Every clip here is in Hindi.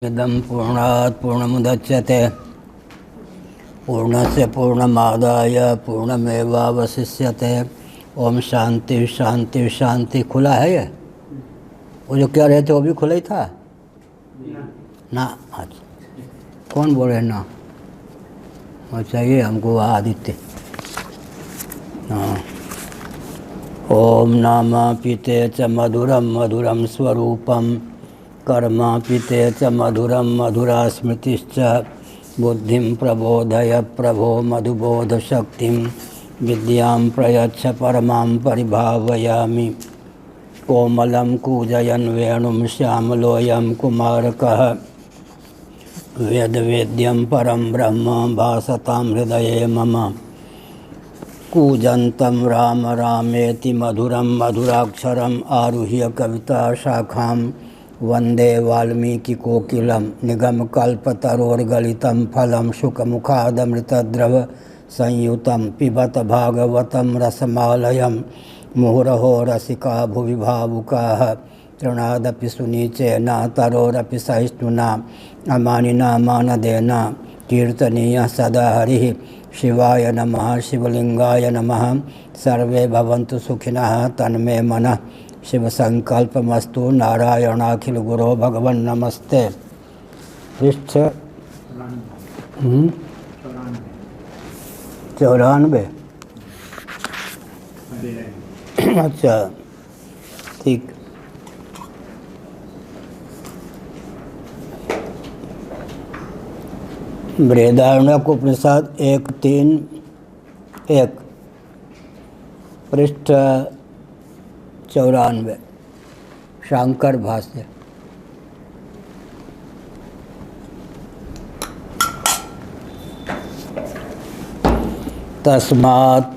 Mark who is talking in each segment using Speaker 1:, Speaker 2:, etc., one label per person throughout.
Speaker 1: इदं पूर्णात् पूर्णमुदच्यते पूर्णस्य पूर्णमादाय पूर्णमेवावशिष्यते। ओम शांति शांति शांति। खुला है ये? वो जो कह रहे थे वो भी खुला ही था ना? अच्छा, कौन बोल रहे ना? अच्छा, ये हमको आदित्य। हाँ। ओम नाम पीते च मधुरम मधुरम स्वरूपम कर्मा पीते च मधुरम मधुरा स्मृतिश्च बुद्धिं प्रबोधय प्रभो मधुबोध शक्तिं विद्यां प्रयच्छ परमां परिभावयामि। कोमलं कूजयन् वेणुं श्यामलोऽयं कुमारकः वेदवेद्यं परं ब्रह्म भासतां हृदये मम। कूजन्तं राम रामेति मधुरं मधुराक्षरम् आरुह्य कविता शाखां वन्दे वाल्मीकिकोकिलं निगमकल्पतरोर्गलितं फलं शुकमुखादमृतद्रव संयुतं पिबत भागवतं रसमालयं मुहुरहो रसिका भुवि भावुकाः। तृणादपि सुनीचेन तरोरपि सहिष्णुना अमानिना मानदेन कीर्तनीयः सदा हरिः। शिवाय नमः शिवलिंगाय नमः। सर्वे भवन्तु सुखिनः तन्मे मनः शिव संकल्पमस्तु। नारायणाखिल गुरो भगवन् नमस्ते। पृष्ठ 94। अच्छा, ठीक। बृहदारण्यक उपनिषद 1:3:1 पृष्ठ 94 शांकर भाष्य। तस्मात्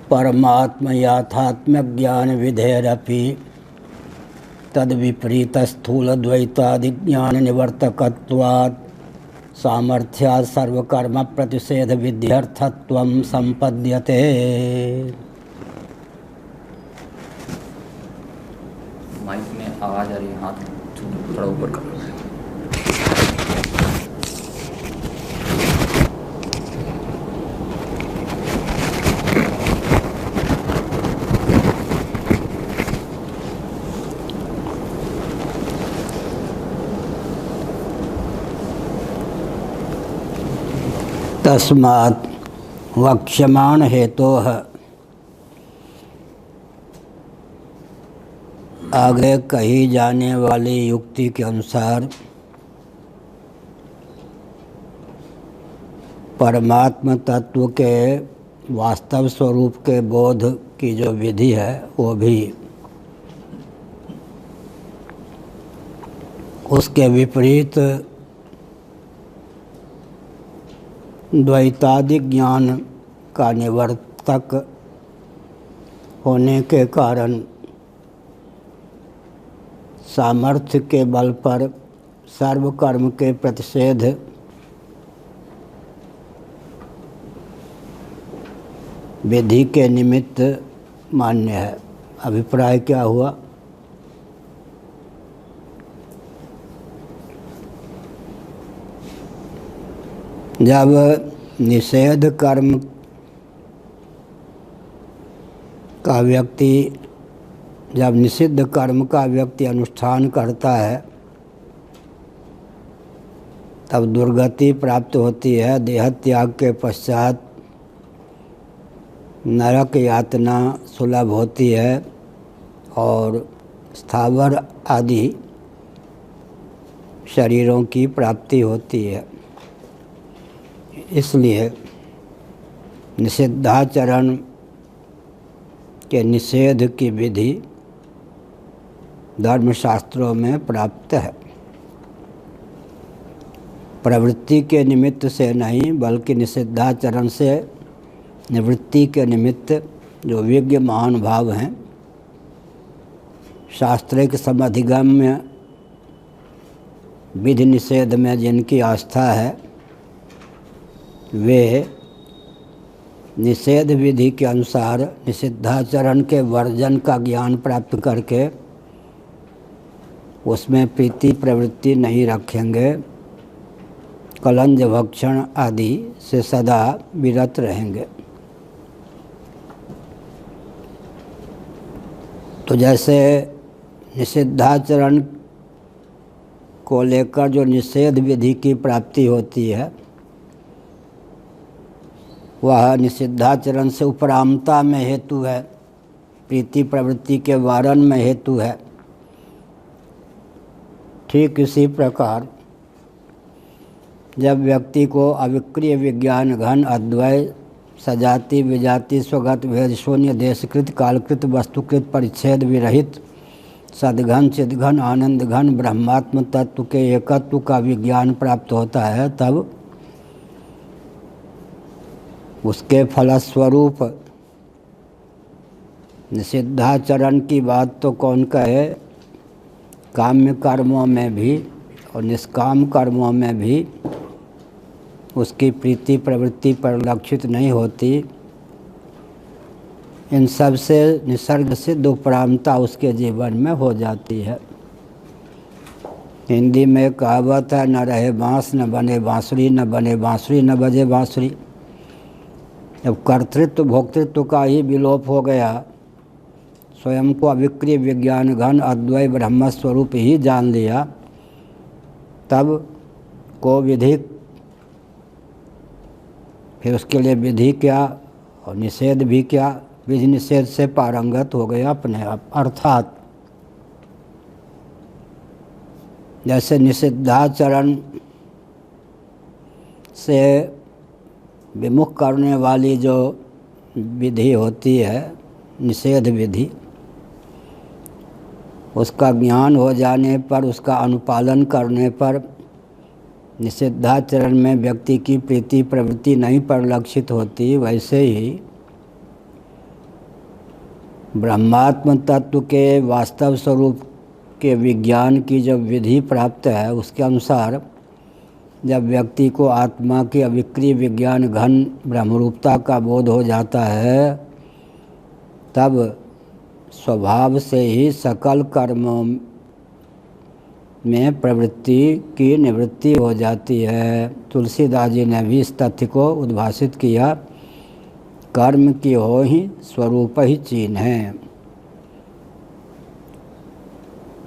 Speaker 1: परमात्म याथात्म्य ज्ञान विधेरपि तद्विपरीत स्थूल द्वैतादि ज्ञान निवर्तकत्वात् सामर्थ्यात् सर्वकर्म प्रतिषेध विध्यर्थत्वं संपद्यते।
Speaker 2: माइक में आवाज आ रही है, हाथ थोड़ा ऊपर कर।
Speaker 1: तस्मात् वक्ष्यमाण हेतोः आगे कही जाने वाली युक्ति के अनुसार परमात्म तत्व के वास्तव स्वरूप के बोध की जो विधि है वो भी उसके विपरीत द्वैतादि ज्ञान का निवर्तक होने के कारण सामर्थ्य के बल पर सर्व कर्म के प्रतिषेध विधि के निमित्त मान्य है। अभिप्राय क्या हुआ? जब निषेध कर्म का व्यक्ति जब निषिद्ध कर्म का व्यक्ति अनुष्ठान करता है तब दुर्गति प्राप्त होती है। देह त्याग के पश्चात नरक यातना सुलभ होती है और स्थावर आदि शरीरों की प्राप्ति होती है। इसलिए निषिद्धाचरण के निषेध की विधि धर्मशास्त्रों में प्राप्त है। प्रवृत्ति के निमित्त से नहीं बल्कि निषिद्धाचरण से निवृत्ति के निमित्त जो विज्ञ महानुभाव हैं, शास्त्रिक समधिगम्य विधि निषेध में जिनकी आस्था है वे निषेध विधि के अनुसार निषिद्धाचरण के वर्जन का ज्ञान प्राप्त करके उसमें प्रीति प्रवृत्ति नहीं रखेंगे, कलंज भक्षण आदि से सदा विरत रहेंगे। तो जैसे निषिद्धाचरण को लेकर जो निषेध विधि की प्राप्ति होती है, वह निषिद्धाचरण से उपरामता में हेतु है, प्रीति प्रवृत्ति के वारण में हेतु है। ठीक इसी प्रकार जब व्यक्ति को अविक्रिय विज्ञान घन अद्वय सजाति विजाति स्वगत भेद शून्य देशकृत कालकृत वस्तुकृत परिच्छेद विरहित सद्घन चिद्घन आनंद घन ब्रह्मात्म तत्व के एकत्व का विज्ञान प्राप्त होता है, तब उसके फलस्वरूप निषिद्धाचरण की बात तो कौन कहे, काम्य कर्मों में भी और निष्काम कर्मों में भी उसकी प्रीति प्रवृत्ति परिलक्षित नहीं होती। इन सब से निसर्ग सिद्ध उपरामता उसके जीवन में हो जाती है। हिंदी में कहावत है, न रहे बांस न बने बांसुरी, न बने बांसुरी न बजे बांसुरी। जब कर्तृत्व भोक्तृत्व का ही विलोप हो गया, स्वयं को अविक्रिय विज्ञान घन अद्वय ब्रह्म स्वरूप ही जान लिया, तब को विधि, फिर उसके लिए विधि क्या और निषेध भी क्या, विधि निषेध से पारंगत हो गया अपने आप। अर्थात जैसे निषिद्धाचरण से विमुख करने वाली जो विधि होती है, निषेध विधि, उसका ज्ञान हो जाने पर, उसका अनुपालन करने पर निषिद्धाचरण में व्यक्ति की प्रीति प्रवृत्ति नहीं परिलक्षित होती, वैसे ही ब्रह्मात्म तत्व के वास्तव स्वरूप के विज्ञान की जब विधि प्राप्त है, उसके अनुसार जब व्यक्ति को आत्मा की अविक्रिय विज्ञान घन ब्रह्मरूपता का बोध हो जाता है, तब स्वभाव से ही सकल कर्मों में प्रवृत्ति की निवृत्ति हो जाती है। तुलसीदास जी ने भी इस तथ्य को उद्भाषित किया, कर्म की हो ही स्वरूप ही चीन है।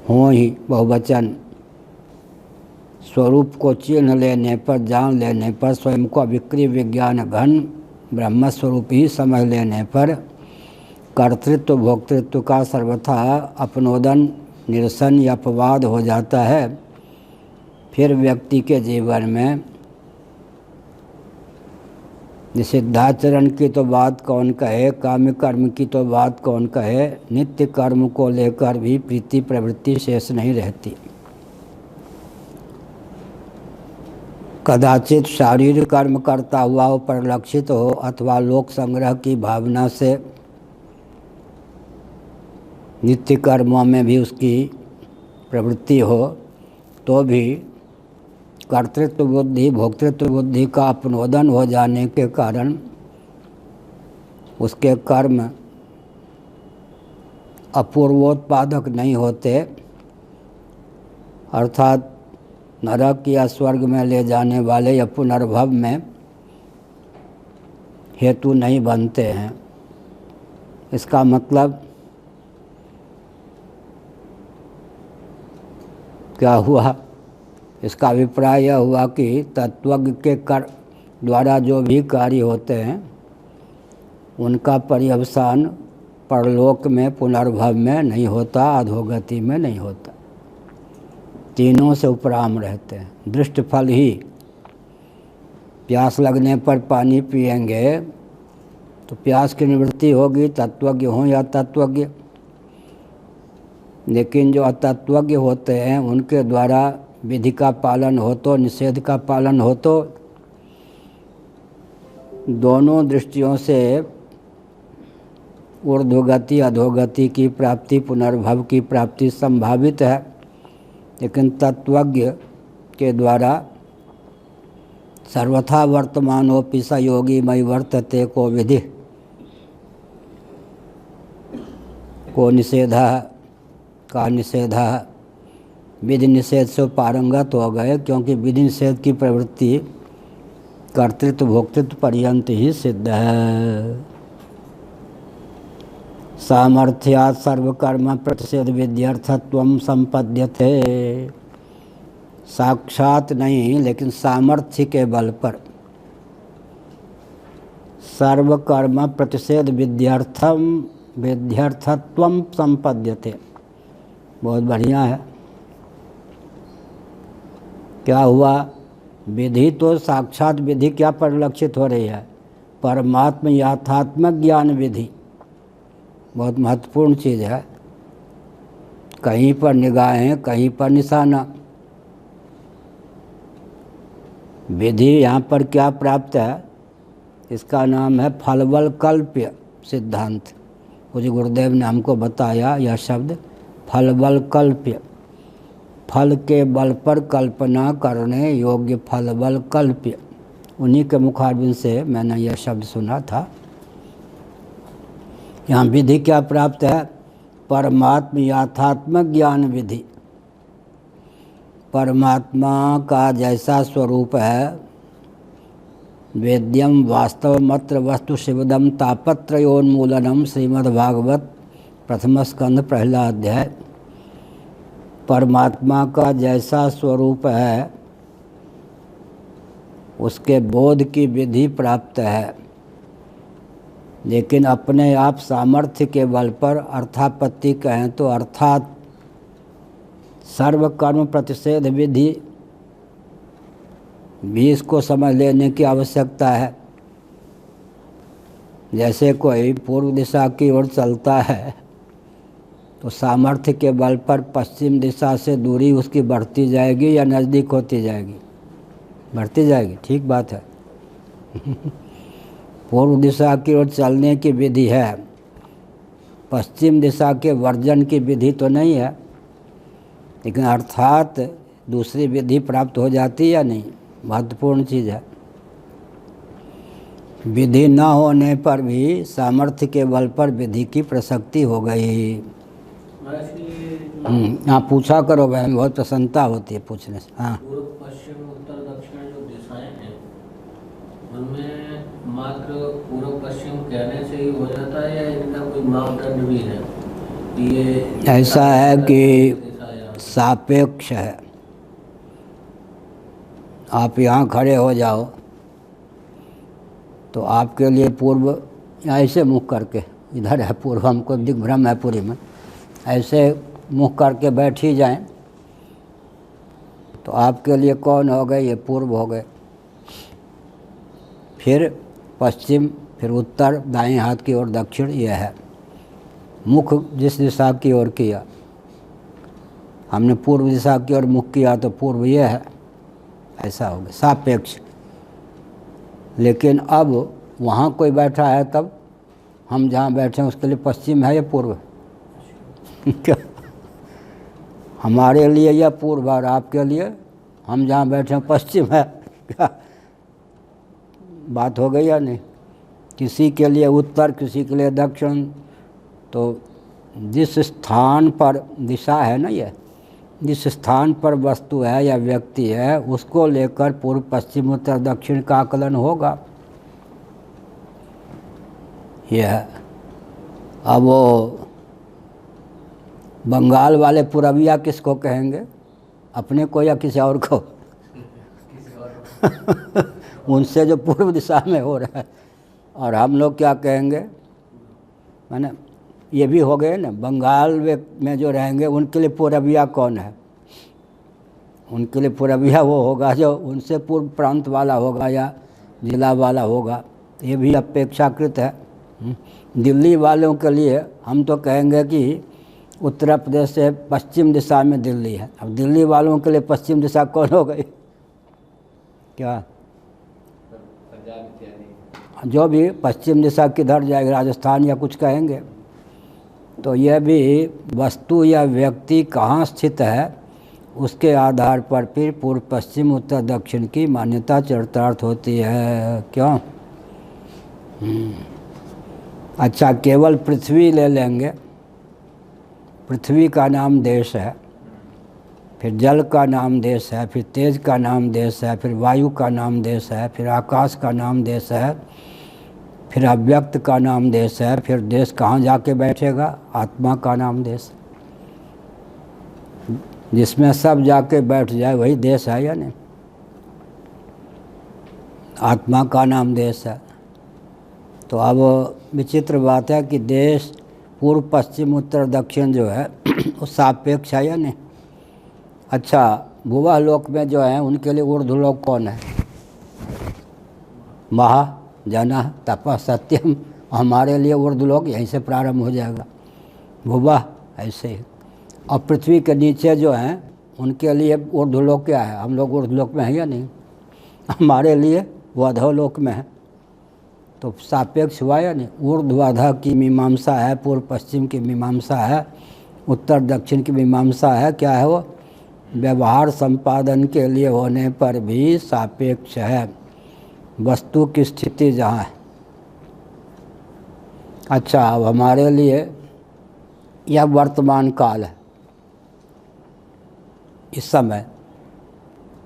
Speaker 1: हो ही बहुवचन, स्वरूप को चिन्ह लेने पर, जान लेने पर, स्वयं को अविक्रिय विज्ञान घन ब्रह्म स्वरूप ही समझ लेने पर कर्तृत्व भोक्तृत्व का सर्वथा अपनोदन निरसन या अपवाद हो जाता है। फिर व्यक्ति के जीवन में निषिद्धाचरण की तो बात कौन कहे, काम्य कर्म की तो बात कौन कहे, नित्य कर्म को लेकर भी प्रीति प्रवृत्ति शेष नहीं रहती। कदाचित शारीरिक कर्म करता हुआ वो परिलक्षित हो, अथवा लोक संग्रह की भावना से नित्य कर्मों में भी उसकी प्रवृत्ति हो, तो भी कर्तृत्व बुद्धि भोक्तृत्व बुद्धि का अपनोदन हो जाने के कारण उसके कर्म अपूर्वोत्पादक नहीं होते, अर्थात नरक या स्वर्ग में ले जाने वाले या पुनर्भव में हेतु नहीं बनते हैं। इसका मतलब क्या हुआ? इसका अभिप्राय यह हुआ कि तत्वज्ञ के द्वारा जो भी कार्य होते हैं, उनका पर्यवसान परलोक में पुनर्भव में नहीं होता, अधोगति में नहीं होता, तीनों से उपराम रहते हैं। दृष्ट फल ही, प्यास लगने पर पानी पिएंगे तो प्यास की निवृत्ति होगी, तत्वज्ञ हो या तत्वज्ञ। लेकिन जो अतत्वज्ञ होते हैं, उनके द्वारा विधि का पालन हो तो, निषेध का पालन हो तो, दोनों दृष्टियों से ऊर्ध्वगति अधोगति की प्राप्ति, पुनर्भव की प्राप्ति संभावित है। लेकिन तत्वज्ञ के द्वारा सर्वथा वर्तमानोपि स योगी मयि वर्तते को विधि को निषेध का निषेध विधि निषेध से पारंगत हो गए, क्योंकि विधि निषेध की प्रवृत्ति कर्तृत्व भोक्तृत्व पर्यंत ही सिद्ध है। सामर्थ्यात् सर्वकर्म प्रतिषेध विध्यर्थत्वं संपद्यते। साक्षात नहीं, लेकिन सामर्थ्य के बल पर सर्वकर्म प्रतिषेध विध्यर्थत्वं संपद्यते। बहुत बढ़िया है। क्या हुआ? विधि तो साक्षात विधि क्या परिलक्षित हो रही है? परमात्म यथात्मक ज्ञान विधि। बहुत महत्वपूर्ण चीज़ है। कहीं पर निगाहें, कहीं पर निशाना। विधि यहाँ पर क्या प्राप्त है? इसका नाम है फलबल कल्प्य सिद्धांत। पूज्य गुरुदेव ने हमको बताया यह शब्द, फलबल कल्प्य। फल के बल पर कल्पना करने योग्य फलबल कल्प्य। उन्हीं के मुखारबिंद से मैंने यह शब्द सुना था। यहाँ विधि क्या प्राप्त है? परमात्म यथात्मक ज्ञान विधि। परमात्मा का जैसा स्वरूप है, वेद्यम वास्तवमत्र वस्तु शिवदम तापत्रयोन्मूलनम, श्रीमद्भागवत प्रथम स्कंध पहला अध्याय। परमात्मा का जैसा स्वरूप है उसके बोध की विधि प्राप्त है, लेकिन अपने आप सामर्थ्य के बल पर अर्थापत्ति कहें तो अर्थात सर्वकर्म प्रतिषेध विधि भी इसको समझ लेने की आवश्यकता है। जैसे कोई पूर्व दिशा की ओर चलता है तो सामर्थ्य के बल पर पश्चिम दिशा से दूरी उसकी बढ़ती जाएगी या नज़दीक होती जाएगी? बढ़ती जाएगी। ठीक बात है। पूर्व दिशा की ओर चलने की विधि है, पश्चिम दिशा के वर्जन की विधि तो नहीं है, लेकिन अर्थात दूसरी विधि प्राप्त हो जाती है या नहीं? महत्वपूर्ण चीज़ है। विधि न होने पर भी सामर्थ्य के बल पर विधि की प्रसक्ति हो गई। आप पूछा करो बहन, बहुत प्रसन्नता होती है पूछने से। हाँ,
Speaker 3: पूर्व पश्चिम उत्तर दक्षिण जो दिशाएं हैं उनमें मात्र पूर्व पश्चिम कहने से ही हो जाता है या इनका कोई मापदंड भी है? ये
Speaker 1: ऐसा है कि सापेक्ष है। आप यहाँ खड़े हो जाओ तो आपके लिए पूर्व ऐसे मुख करके, इधर है पूर्व, हमको दिग्भ्रम है पूरी में, ऐसे मुख करके बैठ ही जाएं तो आपके लिए कौन हो गए? ये पूर्व हो गए। फिर पश्चिम, फिर उत्तर, दाएं हाथ की ओर दक्षिण, ये है। मुख जिस दिशा की ओर किया, हमने पूर्व दिशा की ओर मुख किया तो पूर्व ये है, ऐसा हो गया सापेक्ष। लेकिन अब वहाँ कोई बैठा है तब हम जहाँ बैठे हैं उसके लिए पश्चिम है या पूर्व है? क्या हमारे लिए यह पूर्व और आपके लिए हम जहाँ बैठे हैं पश्चिम है? क्या बात हो गई या नहीं? किसी के लिए उत्तर, किसी के लिए दक्षिण। तो जिस स्थान पर दिशा है ना, ये जिस स्थान पर वस्तु है या व्यक्ति है उसको लेकर पूर्व पश्चिम उत्तर दक्षिण का आकलन होगा। यह है। अब वो बंगाल वाले पूरबिया किसको कहेंगे? अपने को या किसी और को? उनसे जो पूर्व दिशा में हो रहा है। और हम लोग क्या कहेंगे? माने ये भी हो गए ना, बंगाल में जो रहेंगे उनके लिए पूरबिया कौन है? उनके लिए पूरबिया वो होगा जो उनसे पूर्व प्रांत वाला होगा या जिला वाला होगा। ये भी अपेक्षाकृत है। दिल्ली वालों के लिए हम तो कहेंगे कि उत्तर प्रदेश से पश्चिम दिशा में दिल्ली है। अब दिल्ली वालों के लिए पश्चिम दिशा कौन हो गई? क्या जो भी पश्चिम दिशा किधर जाएगी, राजस्थान या कुछ कहेंगे। तो यह भी वस्तु या व्यक्ति कहाँ स्थित है उसके आधार पर फिर पूर्व पश्चिम उत्तर दक्षिण की मान्यता चरितार्थ होती है। क्यों? अच्छा, केवल पृथ्वी ले लेंगे, पृथ्वी का नाम देश है, फिर जल का नाम देश है, फिर तेज का नाम देश है, फिर वायु का नाम देश है, फिर आकाश का नाम देश है, फिर अव्यक्त का नाम देश है, फिर देश कहाँ जाके बैठेगा? आत्मा का नाम देश। जिसमें सब जाके बैठ जाए वही देश है या नहीं? आत्मा का नाम देश है। तो अब विचित्र बात है कि देश पूर्व पश्चिम उत्तर दक्षिण जो है वो सापेक्ष है या नहीं? अच्छा, भुवा लोक में जो है उनके लिए ऊर्ध्वलोक कौन है? महा जना तप सत्यम। हमारे लिए ऊर्ध्वलोक यहीं से प्रारंभ हो जाएगा, भुवा ऐसे ही। और पृथ्वी के नीचे जो हैं उनके लिए ऊर्ध्वलोक क्या है? हम लोग ऊर्ध्वलोक में हैं या नहीं? हमारे लिए वो अधोलोक में है। तो सापेक्ष हुआ या नहीं? ऊर्ध्वाधः की मीमांसा है, पूर्व पश्चिम की मीमांसा है, उत्तर दक्षिण की मीमांसा है। क्या है वो? व्यवहार संपादन के लिए होने पर भी सापेक्ष है, वस्तु की स्थिति जहाँ है। अच्छा, अब हमारे लिए यह वर्तमान काल है इस समय,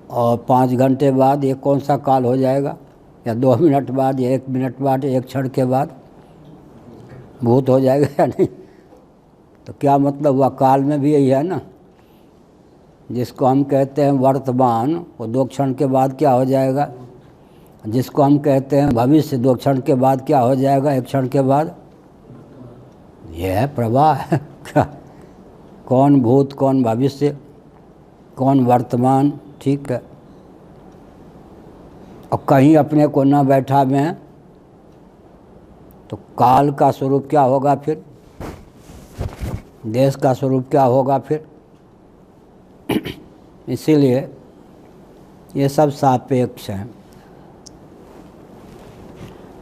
Speaker 1: और 5 घंटे बाद ये कौन सा काल हो जाएगा? या 2 मिनट बाद, या 1 मिनट बाद, 1 क्षण के बाद भूत हो जाएगा या नहीं? तो क्या मतलब हुआ? काल में भी यही है ना। जिसको हम कहते हैं वर्तमान, वो 2 क्षण के बाद क्या हो जाएगा? जिसको हम कहते हैं भविष्य, 2 क्षण के बाद क्या हो जाएगा? 1 क्षण के बाद। यह है प्रवाह है क्या? कौन भूत, कौन भविष्य, कौन वर्तमान? ठीक है। और कहीं अपने को न बैठा में तो काल का स्वरूप क्या होगा फिर? देश का स्वरूप क्या होगा फिर? इसीलिए ये सब सापेक्ष हैं।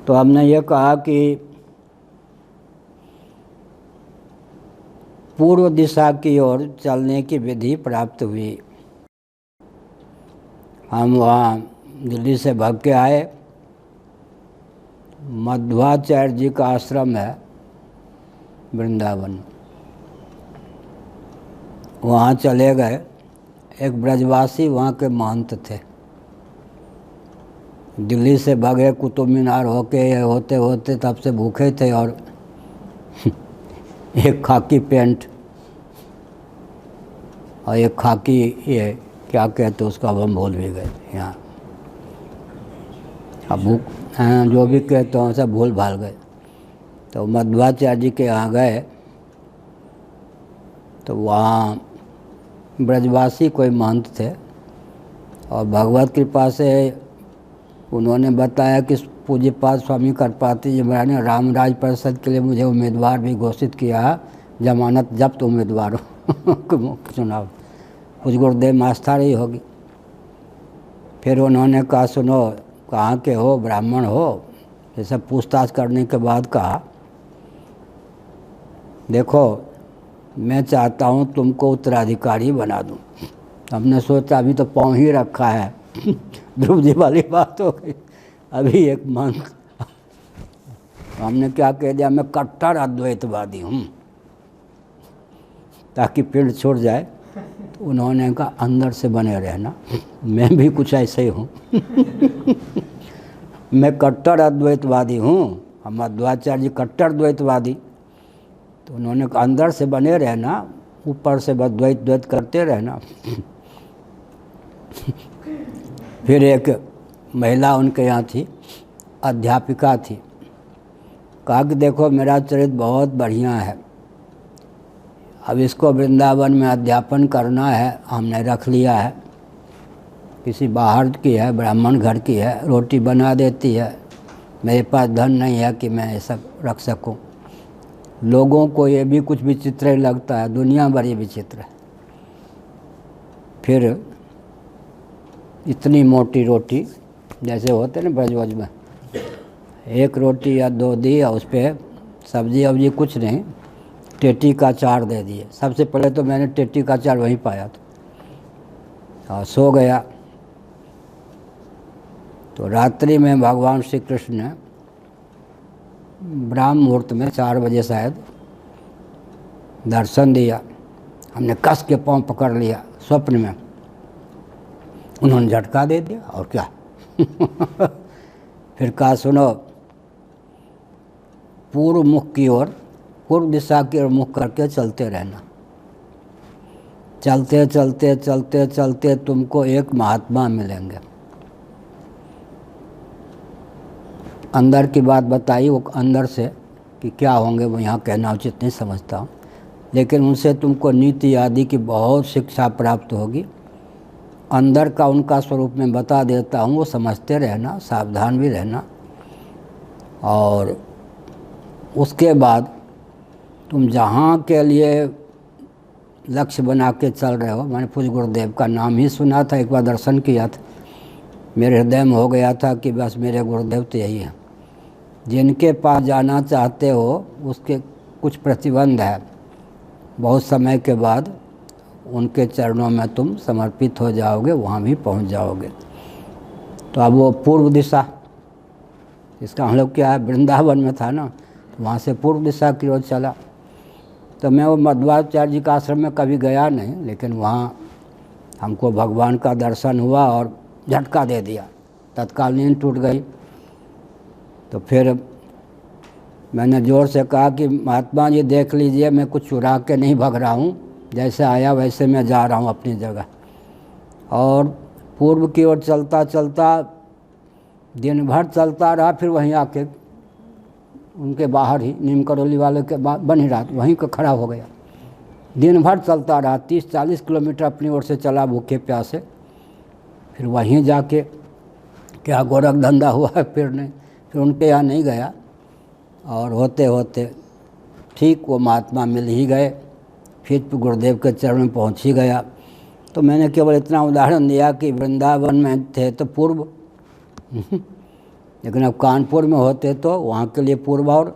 Speaker 1: तो हमने ये कहा कि पूर्व दिशा की ओर चलने की विधि प्राप्त हुई। हम वहाँ दिल्ली से भाग के आए, मध्वाचार्य जी का आश्रम है वृंदावन, वहाँ चले गए। एक ब्रजवासी वहाँ के महंत थे। दिल्ली से भागे, कुतुब मीनार होते होते तब से भूखे थे, और एक खाकी पैंट और एक खाकी, ये क्या कहते उसको अब हम भूल भी गए यहाँ, अब भूख जो भी कहते हैं सब भूल भाल गए। तो मध्वाचार्य जी के यहाँ गए, तो वहाँ ब्रजवासी कोई महंत थे, और भगवत कृपा से उन्होंने बताया कि पूज्यपाद स्वामी करपाती जी महाराज ने रामराज परिषद के लिए मुझे उम्मीदवार भी घोषित किया, जमानत जब्त उम्मीदवार हो चुनाव, कुछ गुरुदेव मास्टर ही होगी। फिर उन्होंने कहा, सुनो कहाँ के हो, ब्राह्मण हो? ये सब पूछताछ करने के बाद कहा, देखो मैं चाहता हूँ तुमको उत्तराधिकारी बना दूँ। हमने सोचा अभी तो पाँव ही रखा है ध्रुव जी वाली बात हो गई। अभी एक मन, हमने क्या कह दिया, मैं कट्टर अद्वैतवादी हूँ, ताकि पिंड छूट जाए। तो उन्होंने कहा अंदर से बने रहना, मैं भी कुछ ऐसे ही हूँ मैं कट्टर अद्वैतवादी हूँ, हम मध्वाचार्य जी कट्टर द्वैतवादी। तो उन्होंने कहा अंदर से बने रहना, ऊपर से बस द्वैत द्वैत करते रहना फिर एक महिला उनके यहाँ थी, अध्यापिका थी, कहा कि देखो मेरा चरित्र बहुत बढ़िया है, अब इसको वृंदावन में अध्यापन करना है, हमने रख लिया है। किसी बाहर की है, ब्राह्मण घर की है, रोटी बना देती है, मेरे पास धन नहीं है कि मैं ये सब रख सकूं। लोगों को ये भी कुछ विचित्र लगता है, दुनिया बड़ी विचित्र है। फिर इतनी मोटी रोटी जैसे होते ना ब्रजवज में, 1 रोटी या 2 दी, और उस पर सब्जी वब्जी कुछ नहीं, टेटी का अचार दे दिए। सबसे पहले तो मैंने टेटी का अचार वहीं पाया था और सो गया। तो रात्रि में भगवान श्री कृष्ण ने ब्राह्म मुहूर्त में 4 बजे शायद दर्शन दिया। हमने कस के पाँव पकड़ लिया, स्वप्न में उन्होंने झटका दे दिया और क्या। फिर कहा सुनो, पूर्व मुख की ओर, पूर्व दिशा की ओर मुख करके चलते रहना। चलते चलते चलते चलते तुमको एक महात्मा मिलेंगे। अंदर की बात बताई वो अंदर से कि क्या होंगे वो यहाँ कहना उचित नहीं समझता हूँ, लेकिन उनसे तुमको नीति आदि की बहुत शिक्षा प्राप्त होगी। अंदर का उनका स्वरूप मैं बता देता हूँ, वो समझते रहना, सावधान भी रहना। और उसके बाद तुम जहाँ के लिए लक्ष्य बना के चल रहे हो, मैंने पूज्य गुरुदेव का नाम ही सुना था, एक बार दर्शन किया था, मेरे हृदय में हो गया था कि बस मेरे गुरुदेव तो यही है। जिनके पास जाना चाहते हो उसके कुछ प्रतिबंध है, बहुत समय के बाद उनके चरणों में तुम समर्पित हो जाओगे, वहाँ भी पहुँच जाओगे। तो अब वो पूर्व दिशा, इसका हम लोग क्या है, वृंदावन में था ना, तो वहाँ से पूर्व दिशा की ओर चला। तो मैं वो मध्वाचार्य जी का आश्रम में कभी गया नहीं, लेकिन वहाँ हमको भगवान का दर्शन हुआ और झटका दे दिया, तत्काल नींद टूट गई। तो फिर मैंने ज़ोर से कहा कि महात्मा जी देख लीजिए, मैं कुछ चुरा के नहीं भाग रहा हूँ, जैसे आया वैसे मैं जा रहा हूँ अपनी जगह। और पूर्व की ओर चलता चलता दिन भर चलता रहा, फिर वहीं आके उनके बाहर ही नीम करौली वाले के बन ही रहा, वहीं को खड़ा हो गया। दिन भर चलता रहा, 30-40 किलोमीटर अपनी ओर से चला भूखे प्यासे। फिर वहीं जाके क्या गोरख धंधा हुआ है फिर नहीं, फिर उनके यहाँ नहीं गया। और होते होते ठीक वो महात्मा मिल ही गए, फिर गुरुदेव के चरण में पहुँच ही गया। तो मैंने केवल इतना उदाहरण दिया कि वृंदावन में थे तो पूर्व, लेकिन अब कानपुर में होते तो वहाँ के लिए पूर्व। और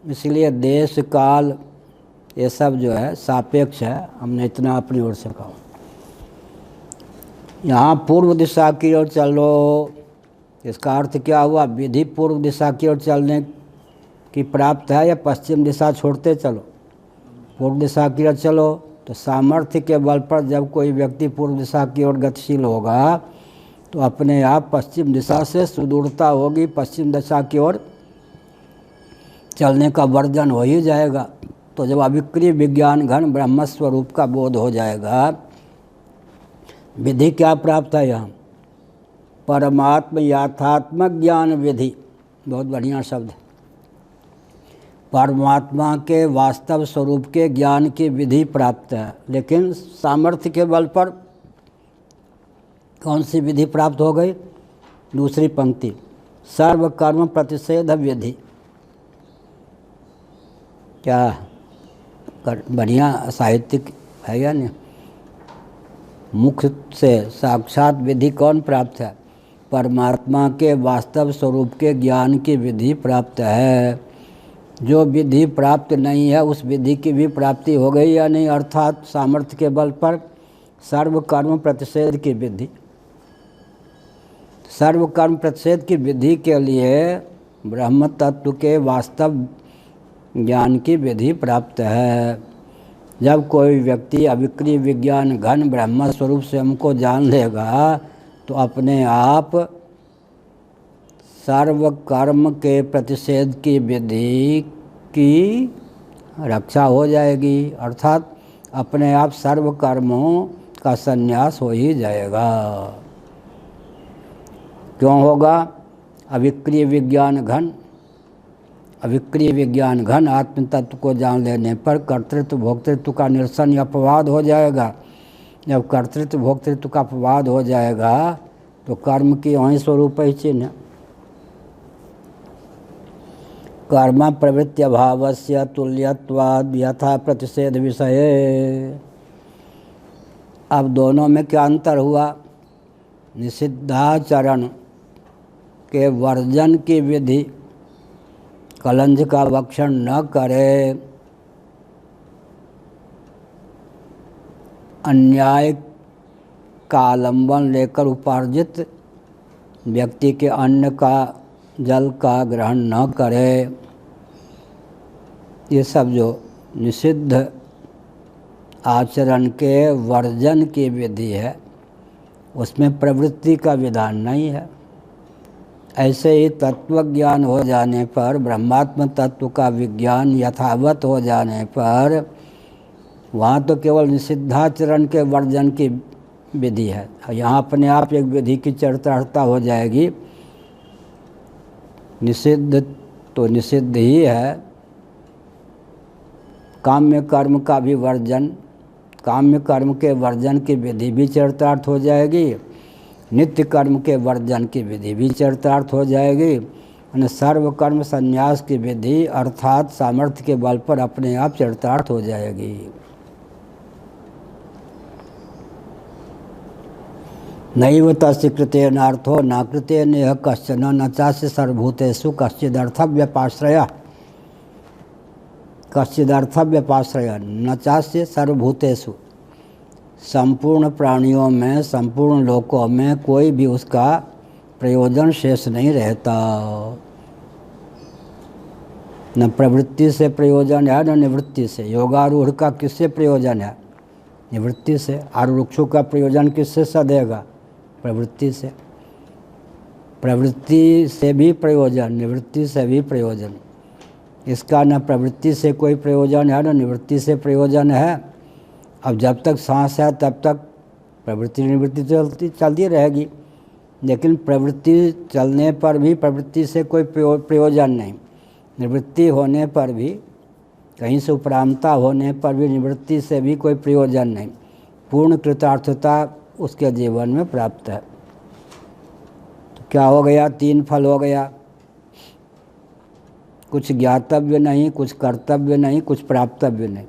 Speaker 1: इसलिए देश काल ये सब जो है सापेक्ष है, हमने इतना अपनी ओर से कहा। यहाँ पूर्व दिशा की ओर चलो, इसका अर्थ क्या हुआ, विधि पूर्व दिशा की ओर चलने की प्राप्त है या पश्चिम दिशा छोड़ते चलो। पूर्व दिशा की ओर चलो तो सामर्थ्य के बल पर जब कोई व्यक्ति पूर्व दिशा की ओर गतिशील होगा तो अपने आप पश्चिम दिशा से सुदूरता होगी, पश्चिम दिशा की ओर चलने का वर्जन हो ही जाएगा। तो जब अविक्रिय विज्ञान घन ब्रह्म स्वरूप का बोध हो जाएगा, विधि क्या प्राप्त है यहाँ, परमात्म यथात्मक ज्ञान विधि, बहुत बढ़िया शब्द है। परमात्मा के वास्तव स्वरूप के ज्ञान की विधि प्राप्त है, लेकिन सामर्थ्य के बल पर कौन सी विधि प्राप्त हो गई, दूसरी पंक्ति, सर्व कर्म प्रतिषेध विधि। क्या बढ़िया साहित्यिक है या नहीं। मुख से साक्षात विधि कौन प्राप्त है, परमात्मा के वास्तव स्वरूप के ज्ञान की विधि प्राप्त है। जो विधि प्राप्त नहीं है उस विधि की भी प्राप्ति हो गई या नहीं, अर्थात सामर्थ्य के बल पर सर्व कर्म प्रतिषेध की विधि। सर्व कर्म प्रतिषेध की विधि के लिए ब्रह्म तत्व के वास्तव ज्ञान की विधि प्राप्त है। जब कोई व्यक्ति अविक्रिय विज्ञान घन ब्रह्म स्वरूप से हमको जान लेगा तो अपने आप सर्व कर्म के प्रतिषेध की विधि की रक्षा हो जाएगी, अर्थात अपने आप सर्व कर्मों का संन्यास हो ही जाएगा। क्यों होगा, अविक्रिय विज्ञान घन, अविक्रिय विज्ञान घन आत्म तत्व को जान लेने पर कर्तृत्व भोक्तृत्व का निरसन या अपवाद हो जाएगा। जब कर्तृत्व भोक्तृत्व का अपवाद हो जाएगा तो कर्म की वहीं स्वरूप ही चिन्ह। कर्म प्रवृत्ति अभावस्य तुल्यत्वाद यथा प्रतिषेध विषये। अब दोनों में क्या अंतर हुआ, निषिद्धाचरण के वर्जन की विधि, कलंज का भक्षण न करे, अन्याय का आलंबन लेकर उपार्जित व्यक्ति के अन्न का जल का ग्रहण न करे, ये सब जो निषिद्ध आचरण के वर्जन की विधि है, उसमें प्रवृत्ति का विधान नहीं है। ऐसे ही तत्व ज्ञान हो जाने पर, ब्रह्मात्म तत्व का विज्ञान यथावत हो जाने पर, वहाँ तो केवल निषिद्धाचरण के वर्जन की विधि है। यहाँ अपने आप एक विधि की चरितार्थता हो जाएगी। निषिद्ध तो निषिद्ध ही है, काम्य कर्म का भी वर्जन, काम्य कर्म के वर्जन की विधि भी चरितार्थ हो जाएगी, नित्य कर्म के वर्जन की विधि भी चरितार्थ हो जाएगी, और सर्व कर्म संन्यास की विधि अर्थात सामर्थ्य के बल पर अपने आप चरितार्थ हो जाएगी। नैव तस्य कृतेनार्थो न कृतेनेह कश्चन न चास्य सर्वभूतेषु कश्चिदर्थव्यपाश्रयः न चास्य सर्वभूतेषु। संपूर्ण प्राणियों में, संपूर्ण लोकों में कोई भी उसका प्रयोजन शेष नहीं रहता। न प्रवृत्ति से प्रयोजन है न निवृत्ति से। योगारूढ़ का किससे प्रयोजन है? निवृत्ति से। आरुक्षु का प्रयोजन किससे सधेगा? प्रवृत्ति से। प्रवृत्ति से भी प्रयोजन, निवृत्ति से भी प्रयोजन। इसका न प्रवृत्ति से कोई प्रयोजन है न निवृत्ति से प्रयोजन है। अब जब तक सांस है तब तक प्रवृत्ति निवृत्ति चलती रहेगी, लेकिन प्रवृत्ति चलने पर भी प्रवृत्ति से कोई प्रयोजन नहीं, निवृत्ति होने पर भी, कहीं से उपरामता होने पर भी निवृत्ति से भी कोई प्रयोजन नहीं। पूर्ण कृतार्थता उसके जीवन में प्राप्त है। तो क्या हो गया? 3 फल हो गया। कुछ ज्ञातव्य नहीं, कुछ कर्तव्य नहीं, कुछ प्राप्तव्य नहीं।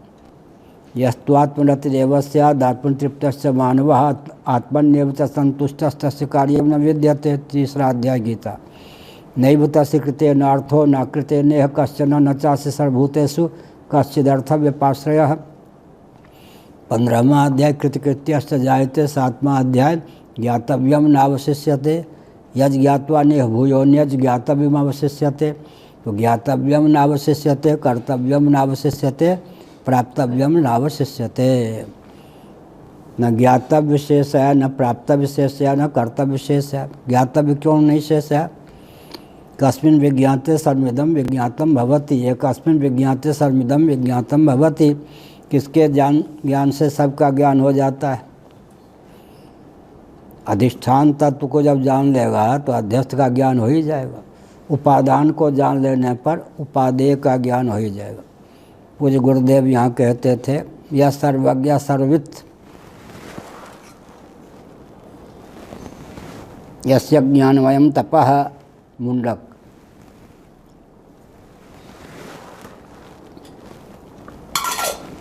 Speaker 1: यस्त्वात्मरतिरेव स्यादात्मतृप्तश्च मानवः आत्मन्येव च संतुष्टस्तस्य कार्यं न विद्यते। 3रा अध्याय गीता। नैव तस्य कृतेनार्थो न कृतेनेह कश्चन न चास्य सर्वभूतेषु कश्चिदर्थव्यपाश्रयः। 15वां अध्याय कृतकृत्यश्च जायते। 7वां अध्याय ज्ञातव्यम नावशिष्यते। यज् ज्ञात्वा नेह भूयोन्यज् ज्ञातव्यम अवशिष्यते। तो ज्ञातव्यम नावशिष्यते, कर्तव्यम नावशिष्यते, प्राप्तव्यम नावशिष्यते। न ज्ञातव्य शेष है, न प्राप्तव्य शेष है, न कर्तव्य शेष है। ज्ञातव्य क्यों नहीं शेष है? कस्मिन् विज्ञाते सर्वमिदं विज्ञातम भवति। एकस्मिन् विज्ञाते सर्वमिदं विज्ञातम भवति। किसके ज्ञान से सबका ज्ञान हो जाता है? अधिष्ठान तत्व को जब जान लेगा तो अध्यस्थ का ज्ञान हो ही जाएगा। उपादान को जान लेने पर उपादेय का ज्ञान हो ही जाएगा। पूज्य गुरुदेव यहाँ कहते थे, यह सर्वज्ञ सर्ववित् यस्य ज्ञानमयं तपः। मुंडक।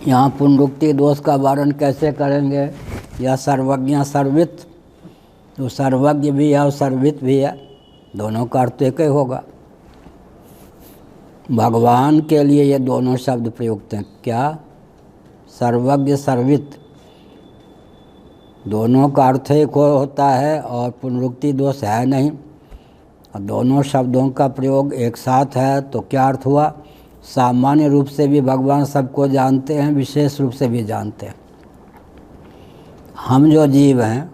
Speaker 1: यहाँ पुनरुक्ति दोष का वारण कैसे करेंगे? यह सर्वज्ञ सर्ववित्, तो सर्वज्ञ भी है और सर्ववित् भी है, दोनों का अर्थ एक ही होगा। भगवान के लिए ये दोनों शब्द प्रयुक्त हैं। क्या? सर्वज्ञ सर्ववित्, दोनों का अर्थ एक होता है और पुनरुक्ति दोष है नहीं। और दोनों शब्दों का प्रयोग एक साथ है तो क्या अर्थ हुआ? सामान्य रूप से भी भगवान सबको जानते हैं, विशेष रूप से भी जानते हैं। हम जो जीव हैं,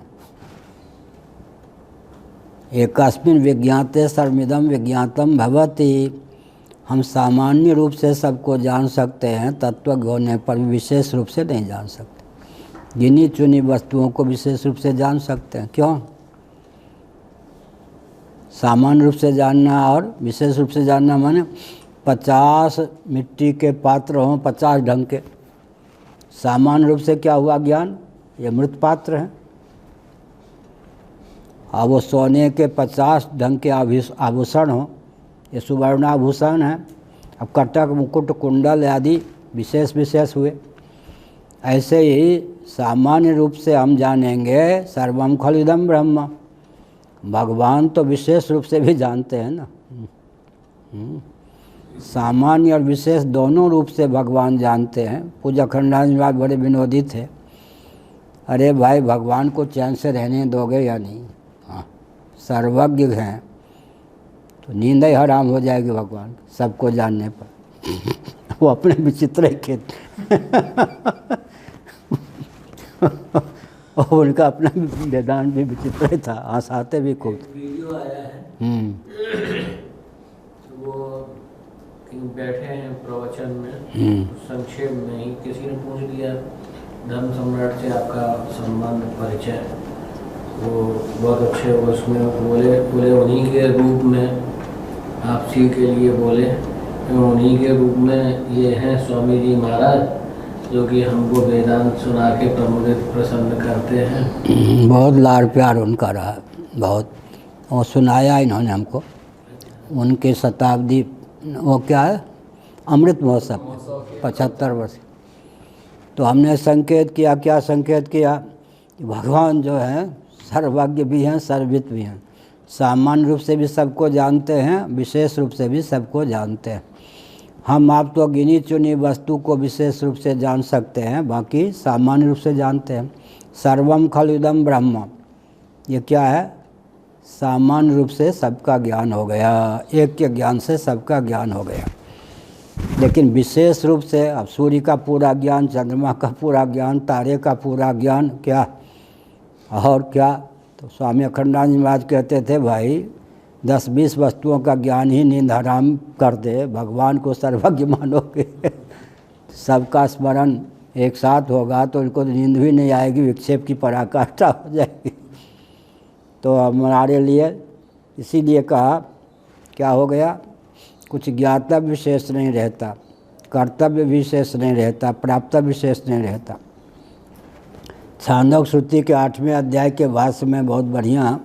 Speaker 1: एकस्मिन् विज्ञाते सर्वमिदं विज्ञातम भवति। हम सामान्य रूप से सबको जान सकते हैं, तत्वज्ञ होने पर भी विशेष रूप से नहीं जान सकते। गिनी चुनी वस्तुओं को विशेष रूप से जान सकते हैं। क्यों? सामान्य रूप से जानना और विशेष रूप से जानना माने 50 मिट्टी के पात्र हों 50 ढंग के। सामान्य रूप से क्या हुआ ज्ञान? ये मृत पात्र हैं। अब वो सोने के 50 ढंग के आभूषण हों, ये सुवर्णाभूषण है। अब कटक मुकुट कुंडल आदि विशेष विशेष हुए। ऐसे ही सामान्य रूप से हम जानेंगे सर्वम खलिदम ब्रह्म। भगवान तो विशेष रूप से भी जानते हैं ना। सामान्य और विशेष दोनों रूप से भगवान जानते हैं। पूज्य अखंडानंद जी बड़े विनोदी थे। अरे भाई, भगवान को चैन से रहने दोगे या नहीं? हाँ, सर्वज्ञ हैं तो नींद ही हराम हो जाएगी भगवान सबको जानने पर। वो अपने विचित्र के और उनका अपना वेदांत भी विचित्र ही था, हंसाते भी खूब।
Speaker 3: वीडियो आया है, वो कहीं बैठे हैं प्रवचन में, संक्षेप में ही किसी ने पूछ लिया धर्म सम्राट से आपका संबंध परिचय, वो बहुत अच्छे उसमें बोले उन्हीं के रूप में आपसी के लिए बोले, उन्हीं के रूप में ये हैं स्वामी जी महाराज, जो कि हमको वेदांत सुना के प्रमुदित प्रसन्न करते हैं।
Speaker 1: बहुत लाड़ प्यार उनका रहा, बहुत, और सुनाया इन्होंने हमको। उनके शताब्दी, वो क्या है, अमृत महोत्सव 75 वर्ष। तो हमने संकेत किया, क्या संकेत किया, भगवान जो है सर्वज्ञ भी हैं, सर्ववित भी हैं, सामान्य रूप से भी सबको जानते हैं, विशेष रूप से भी सबको जानते हैं। हम आप तो गिनी चुनी वस्तु को विशेष रूप से जान सकते हैं, बाकी सामान्य रूप से जानते हैं। सर्वम खलु इदं ब्रह्म, ये क्या है, सामान्य रूप से सबका ज्ञान हो गया, एक के ज्ञान से सबका ज्ञान हो गया। लेकिन विशेष रूप से अब सूर्य का पूरा ज्ञान, चंद्रमा का पूरा ज्ञान, तारे का पूरा ज्ञान, क्या और क्या। तो स्वामी अखंडानंद महाराज कहते थे, भाई 10-20 वस्तुओं का ज्ञान ही नींद हराम कर दे, भगवान को सर्वज्ञ मानोगे सबका स्मरण एक साथ होगा तो इनको नींद भी नहीं आएगी, विक्षेप की पराकाष्ठा हो जाएगी। तो हमारे लिए इसीलिए कहा, क्या हो गया, कुछ ज्ञातव्य विशेष नहीं रहता, कर्तव्य विशेष नहीं रहता, प्राप्त विशेष नहीं रहता। छांदोग्य श्रुति के 8वें अध्याय के भाष्य में बहुत बढ़िया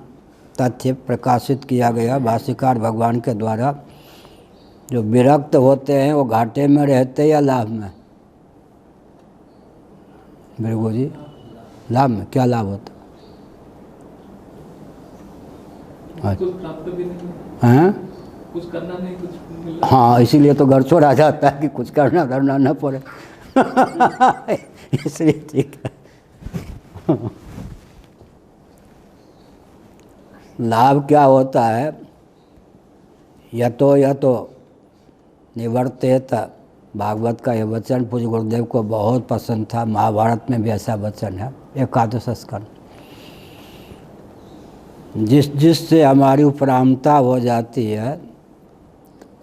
Speaker 1: तथ्य प्रकाशित किया गया भाष्यकार भगवान के द्वारा। जो विरक्त होते हैं वो घाटे में रहते या लाभ में, बिल्कुल जी, लाभ में। क्या लाभ होता है?
Speaker 4: कुछ प्राप्त भी नहीं
Speaker 1: हैं?
Speaker 4: कुछ करना नहीं, कुछ मिलना।
Speaker 1: हाँ, इसीलिए तो घर छोड़ आ जाता है कि कुछ करना धरना न पड़े इसलिए ठीक है। लाभ क्या होता है, यतो निवर्तेत, भागवत का यह वचन पूज्य गुरुदेव को बहुत पसंद था, महाभारत में भी ऐसा वचन है, एकादश स्कंद। जिससे हमारी उपरामता हो जाती है,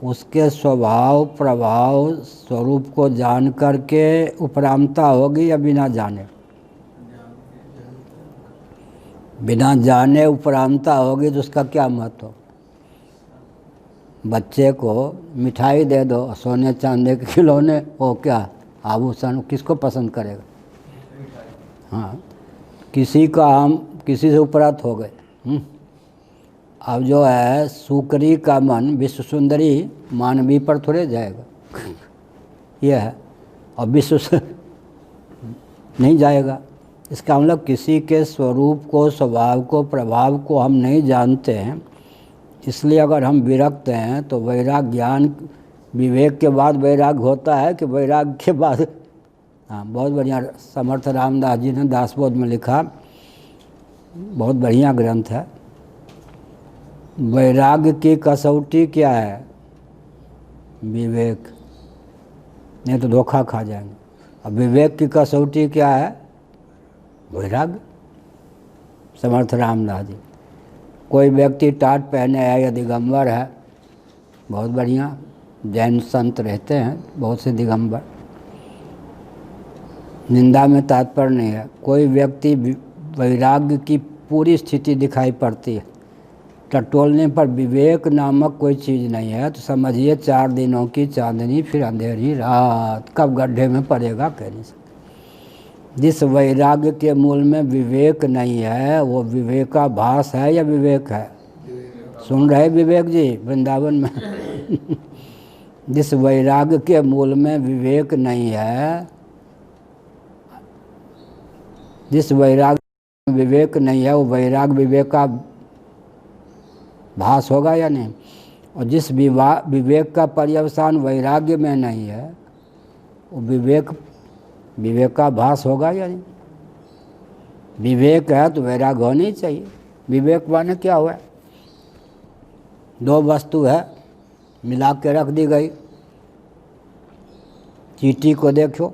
Speaker 1: उसके स्वभाव प्रभाव स्वरूप को जान करके उपरामता होगी या बिना जाने? बिना जाने उपरामता होगी तो उसका क्या महत्व। बच्चे को मिठाई दे दो, सोने चांदी के खिलौने, वो क्या आभूषण, किसको पसंद करेगा। हाँ, किसी का हम किसी से उपरात हो गए। अब जो है सुकरी का मन विश्व सुंदरी मानवी पर थोड़े जाएगा, यह है, और विश्व नहीं जाएगा। इसका मतलब किसी के स्वरूप को, स्वभाव को, प्रभाव को हम नहीं जानते हैं। इसलिए अगर हम विरक्त हैं तो वैराग ज्ञान, विवेक के बाद वैराग होता है कि वैराग के बाद। हाँ, बहुत बढ़िया समर्थ रामदास जी ने दासबोध में लिखा, बहुत बढ़िया ग्रंथ है। वैराग्य की कसौटी क्या है, विवेक, नहीं तो धोखा खा जाएंगे। अब विवेक की कसौटी क्या है, वैराग्य। समर्थ रामदास जी। कोई व्यक्ति टाट पहने है या दिगंबर है, बहुत बढ़िया, जैन संत रहते हैं बहुत से दिगंबर, निंदा में तात्पर्य नहीं है। कोई व्यक्ति वैराग्य की पूरी स्थिति दिखाई पड़ती है, टटोलने पर विवेक नामक कोई चीज़ नहीं है, तो समझिए 4 दिनों की चांदनी फिर अंधेरी रात, कब गड्ढे में पड़ेगा कह नहीं सकते। जिस वैराग्य के मूल में विवेक नहीं है, वो विवेकाभास है या विवेक है? सुन रहे विवेक जी वृंदावन में जिस वैराग्य के मूल में विवेक नहीं है, जिस वैराग्य में विवेक नहीं है, वो वैराग विवेक का भास होगा या नहीं? और जिस विवेक का पर्यवसान वैराग्य में नहीं है, वो विवेक का भास होगा या नहीं? विवेक है तो वैराग होना ही चाहिए। विवेक माने क्या हुआ, 2 वस्तु है मिला के रख दी गई, चींटी को देखो,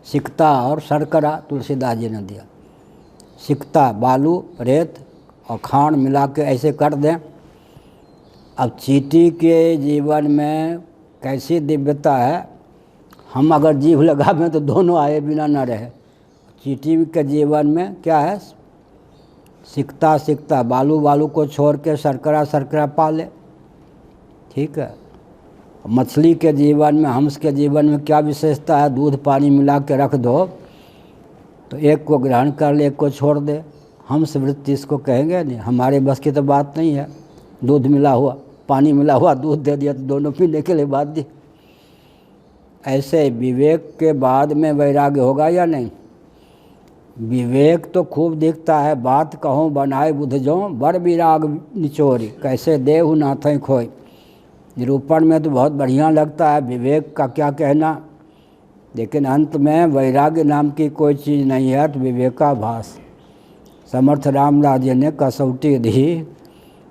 Speaker 1: सिकता और शर्करा तुलसीदास जी ने दिया। सिकता बालू रेत और खांड मिला के ऐसे कर दें। अब चींटी के जीवन में कैसी दिव्यता है, हम अगर जीभ लगावें तो दोनों आए बिना न रहे। चींटी के जीवन में क्या है, सिकता सिकता बालू बालू को छोड़ के शर्करा शर्करा पा ले, ठीक है। मछली के जीवन में, हंस के जीवन में क्या विशेषता है, दूध पानी मिला के रख दो तो एक को ग्रहण कर ले, एक को छोड़ दे। हंस वृत्ति इसको कहेंगे नहीं, हमारे बस की तो बात नहीं है। दूध मिला हुआ पानी मिला हुआ दूध दे दिया तो दोनों पीने के लिए बाध्य। ऐसे विवेक के बाद में वैराग्य होगा या नहीं। विवेक तो खूब दिखता है, बात कहूँ बनाए बुध जो बर विराग निचोरी, कैसे देहु नाथ खोई। निरूपण में तो बहुत बढ़िया लगता है विवेक का क्या कहना, लेकिन अंत में वैराग्य नाम की कोई चीज़ नहीं है तो विवेकाभास। समर्थ रामदास जी ने कसौटी दी,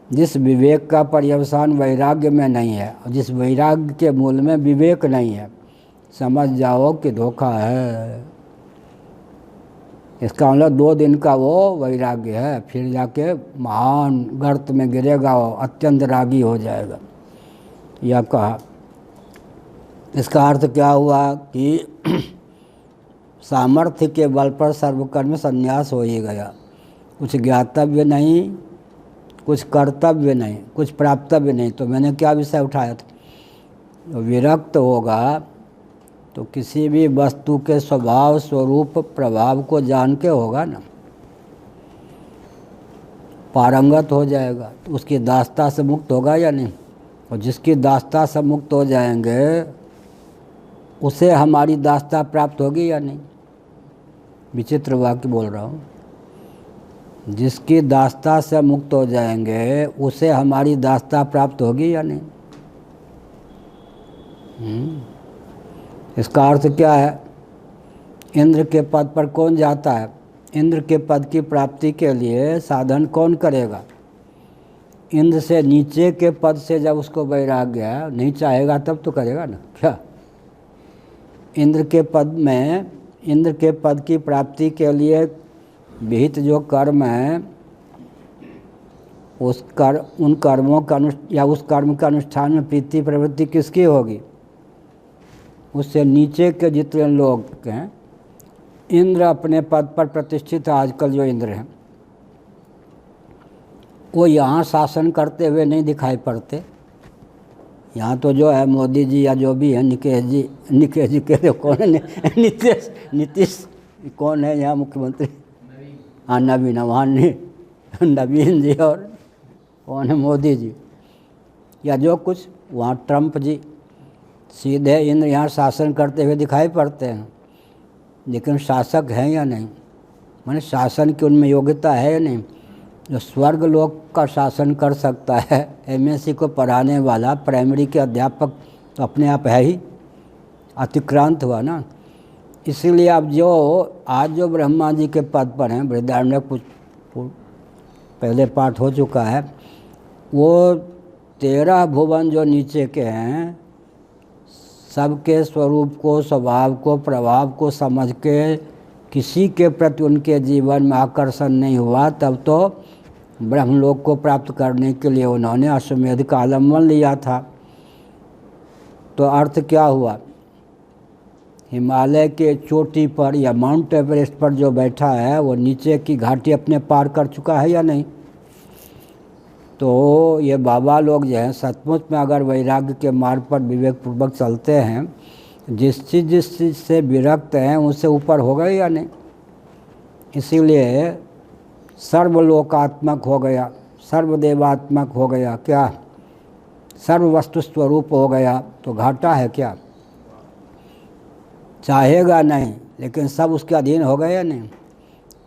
Speaker 1: जिस विवेक का पर्यवसान वैराग्य में नहीं है और जिस वैराग्य के मूल में विवेक नहीं है, समझ जाओ कि धोखा है। इसका मतलब 2 दिन का वो वैराग्य है, फिर जाके महान गर्त में गिरेगा और अत्यंत रागी हो जाएगा, यह कहा। इसका अर्थ क्या हुआ कि सामर्थ्य के बल पर सर्वकर्म संन्यास हो ही गया। कुछ ज्ञातव्य नहीं, कुछ कर्तव्य नहीं, कुछ प्राप्तव्य नहीं। तो मैंने क्या विषय उठाया था, विरक्त होगा तो किसी भी वस्तु के स्वभाव स्वरूप प्रभाव को जान के होगा ना, पारंगत हो जाएगा तो उसकी दास्ता से मुक्त होगा या नहीं। और जिसकी दास्ता से मुक्त हो जाएंगे उसे हमारी दास्ता प्राप्त होगी या नहीं। विचित्र वाक्य बोल रहा हूँ। जिसकी दास्ता से मुक्त हो जाएंगे उसे हमारी दास्ता प्राप्त होगी या नहीं। इसका अर्थ क्या है, इंद्र के पद पर कौन जाता है, इंद्र के पद की प्राप्ति के लिए साधन कौन करेगा। इंद्र से नीचे के पद से जब उसको वैराग्य नहीं चाहेगा तब तो करेगा ना, क्या। इंद्र के पद में, इंद्र के पद की प्राप्ति के लिए विहित जो कर्म है, उन कर्मों का या उस कर्म का अनुष्ठान में प्रीति प्रवृत्ति किसकी होगी, उससे नीचे के जितने लोग हैं। इंद्र अपने पद पर प्रतिष्ठित है, आजकल जो इंद्र हैं वो यहाँ शासन करते हुए नहीं दिखाई पड़ते। यहाँ तो जो है मोदी जी या जो भी है, निकेश जी कह रहे कौन है, नीतीश कौन है यहाँ मुख्यमंत्री, हाँ नवीन, वहाँ नवीन जी, और कौन है मोदी जी, या जो कुछ वहाँ ट्रम्प जी। सीधे इंद्र यहाँ शासन करते हुए दिखाई पड़ते हैं, लेकिन शासक हैं या नहीं, माने शासन की उनमें योग्यता है या नहीं। जो स्वर्ग लोक का शासन कर सकता है, एमएससी को पढ़ाने वाला प्राइमरी के अध्यापक तो अपने आप है ही, अतिक्रांत हुआ ना। इसीलिए अब जो आज जो ब्रह्मा जी के पद पर हैं, बृहदारण्यक कुछ पहले पाठ हो चुका है, वो 13 भुवन जो नीचे के हैं, सबके स्वरूप को, स्वभाव को, प्रभाव को समझ के किसी के प्रति उनके जीवन में आकर्षण नहीं हुआ, तब तो ब्रह्मलोक को प्राप्त करने के लिए उन्होंने अश्वमेध का आलम्बन लिया था। तो अर्थ क्या हुआ, हिमालय के चोटी पर या माउंट एवरेस्ट पर जो बैठा है वो नीचे की घाटी अपने पार कर चुका है या नहीं। तो ये बाबा लोग जो हैं सचमुच में अगर वैराग्य के मार्ग पर विवेकपूर्वक चलते हैं, जिस चीज़ से विरक्त हैं उससे ऊपर हो गए या नहीं। इसीलिए सर्वलोकात्मक हो गया, सर्वदेवात्मक हो गया, क्या सर्व वस्तु स्वरूप हो गया, तो घाटा है क्या। चाहेगा नहीं लेकिन सब उसके अधीन हो गए या नहीं।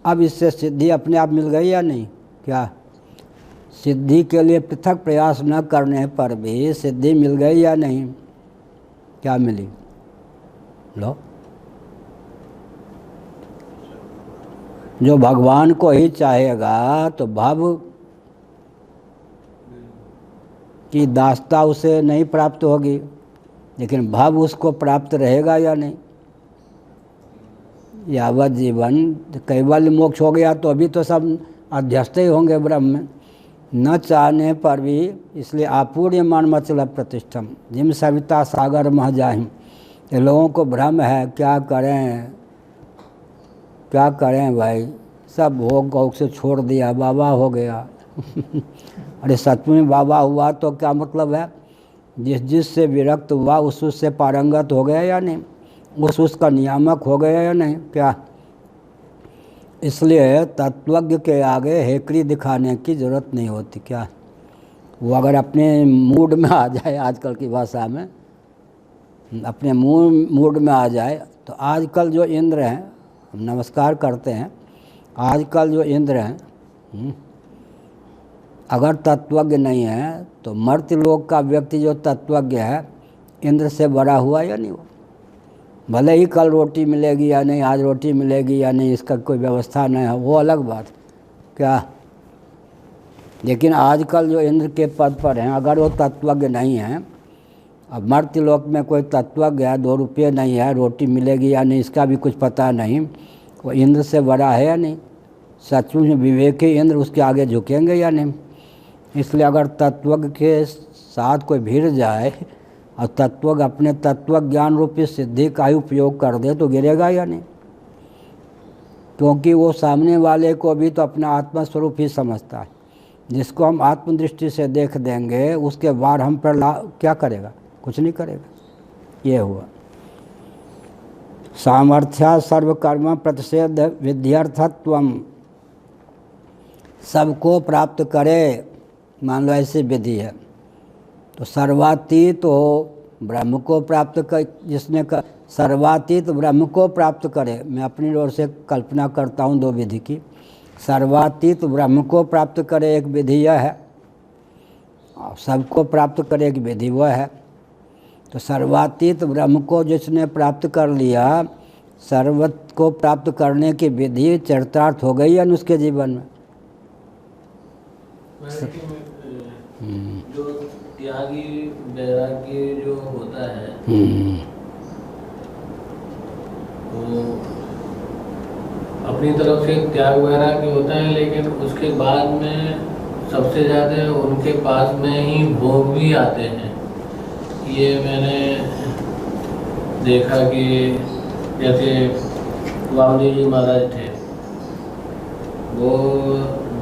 Speaker 1: अब इससे सिद्धि अपने आप मिल गई या नहीं, क्या सिद्धि के लिए पृथक प्रयास न करने पर भी सिद्धि मिल गई या नहीं, क्या मिली, लो। जो भगवान को ही चाहेगा तो भव की दास्ता उसे नहीं प्राप्त होगी, लेकिन भव उसको प्राप्त रहेगा या नहीं। यावत जीवन, कैवल्य मोक्ष हो गया तो अभी तो सब अध्यस्त ही होंगे ब्रह्म में, न चाहने पर भी। इसलिए आपूर्यमान मचल प्रतिष्ठम जिम सविता सागर मह जाहिम। ये लोगों को भ्रम है, क्या करें क्या करें भाई, सब भोग गौक से छोड़ दिया, बाबा हो गया। अरे सच में बाबा हुआ तो क्या मतलब है, जिस से विरक्त हुआ उस से पारंगत हो गया या नहीं, उसका नियामक हो गया या नहीं, क्या। इसलिए तत्वज्ञ के आगे हेकड़ी दिखाने की ज़रूरत नहीं होती, क्या। वो अगर अपने मूड में आ जाए, आजकल की भाषा में अपने मूड में आ जाए, तो आजकल जो इंद्र हैं, हम नमस्कार करते हैं, आजकल जो इंद्र हैं अगर तत्वज्ञ नहीं है तो मर्त्य लोक का व्यक्ति जो तत्वज्ञ है इंद्र से बड़ा हुआ या नहीं हुआ। भले ही कल रोटी मिलेगी या नहीं, आज रोटी मिलेगी या नहीं, इसका कोई व्यवस्था नहीं है, वो अलग बात, क्या। लेकिन आजकल जो इंद्र के पद पर हैं, अगर वो तत्वज्ञ नहीं है, अब मर्त्य लोक में कोई तत्वज्ञ है, 2 रुपये नहीं है, रोटी मिलेगी या नहीं इसका भी कुछ पता नहीं, वो इंद्र से बड़ा है या नहीं। सचमुच में विवेकी इंद्र उसके आगे झुकेंगे या नहीं। इसलिए अगर तत्वज्ञ के साथ कोई भिड़ जाए और तत्वज्ञ अपने तत्व ज्ञान रूपी सिद्धि का ही उपयोग कर दे तो गिरेगा या नहीं, क्योंकि वो सामने वाले को भी तो अपना आत्मा स्वरूप ही समझता है। जिसको हम आत्मदृष्टि से देख देंगे उसके बाद हम पर क्या करेगा, कुछ नहीं करेगा। ये हुआ सामर्थ्या सर्वकर्म प्रतिषेध विध्यर्थत्वम। सबको प्राप्त करे, मान लो ऐसी विधि है, तो सर्वातीत हो ब्रह्म को प्राप्त कर, जिसने सर्वातीत ब्रह्म को प्राप्त करे। मैं अपनी ओर से कल्पना करता हूँ 2 विधि की। सर्वातीत ब्रह्म को प्राप्त करे एक विधि यह है, और सबको प्राप्त करे एक विधि वह है। तो सर्वातीत ब्रह्म को जिसने प्राप्त कर लिया, सर्वत को प्राप्त करने की विधि चरितार्थ हो गई है उसके जीवन में।
Speaker 3: जो त्यागी वैरागी जो होता है वो अपनी तरफ से त्याग वैरागी होता है, लेकिन उसके बाद में सबसे ज़्यादा उनके पास में ही भोग भी आते हैं। ये मैंने देखा कि जैसे वामदेव जी महाराज थे, वो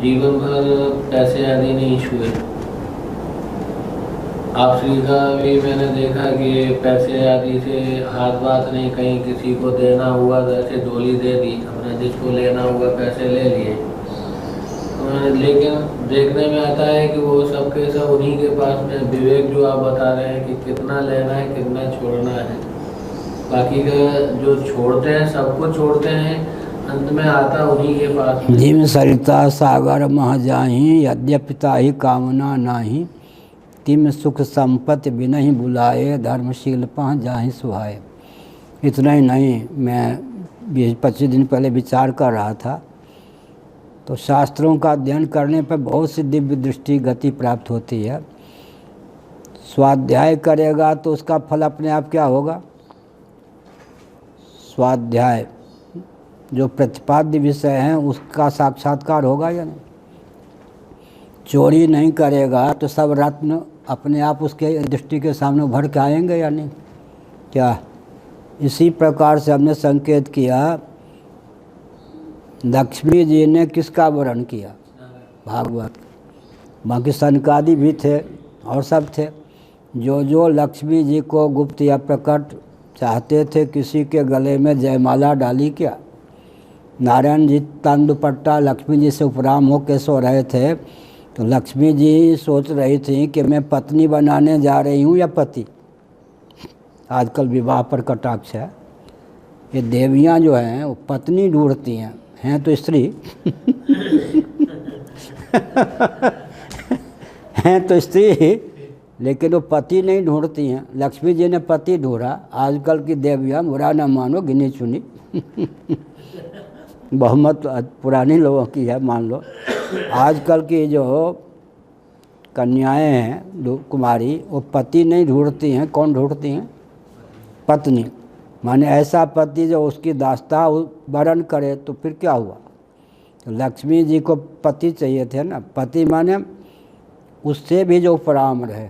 Speaker 3: जीवन भर पैसे आदि नहीं छुए। आप श्री का भी मैंने देखा कि पैसे आदि से हाथ बात नहीं, कहीं किसी को देना हुआ तो ऐसे डोली दे दी, हमने जिसको लेना हुआ पैसे ले लिए। लेकिन देखने में आता है कि वो सब के सब उन्हीं के पास में विवेक जो आप बता रहे हैं कि कितना लेना है कितना छोड़ना है, बाकी का जो छोड़ते हैं सबको छोड़ते हैं, अंत में आता उन्हीं के पास।
Speaker 1: जिम सरिता सागर मह जाहि, यद्यपिता ही कामना नाही, तिम सुख संपत्ति बिनहि बुलाए, धर्मशील पह जाहि सुहाए। इतना ही नहीं, मैं 20-25 दिन पहले विचार कर रहा था, तो शास्त्रों का अध्ययन करने पर बहुत सी दिव्य दृष्टि गति प्राप्त होती है। स्वाध्याय करेगा तो उसका फल अपने आप क्या होगा, स्वाध्याय जो प्रतिपाद्य विषय हैं उसका साक्षात्कार होगा या नहीं। चोरी नहीं करेगा तो सब रत्न अपने आप उसके दृष्टि के सामने उभर के आएंगे या नहीं, क्या। इसी प्रकार से हमने संकेत किया, लक्ष्मी जी ने किसका वर्ण किया, भागवत। बाकी सनकादि भी थे और सब थे, जो लक्ष्मी जी को गुप्त या प्रकट चाहते थे, किसी के गले में जयमाला डाली क्या। नारायण जी तंदुपट्टा लक्ष्मी जी से उपराम हो के सो रहे थे, तो लक्ष्मी जी सोच रही थी कि मैं पत्नी बनाने जा रही हूँ या पति। आजकल विवाह पर कटाक्ष है। ये देवियाँ जो हैं वो पत्नी ढूंढती हैं तो स्त्री हैं तो स्त्री, लेकिन वो पति नहीं ढूंढती हैं। लक्ष्मी जी ने पति ढूंढा। आजकल की देवियाँ बुरा न मानो, गिनी चुनी बहुमत पुरानी लोगों की है, मान लो। आजकल की जो कन्याएं हैं कुमारी, वो पति नहीं ढूंढती हैं, कौन ढूंढती हैं, पत्नी। माने ऐसा पति जो उसकी दास्ता वरण करे तो फिर क्या हुआ। तो लक्ष्मी जी को पति चाहिए थे ना, पति माने उससे भी जो उपराम रहे।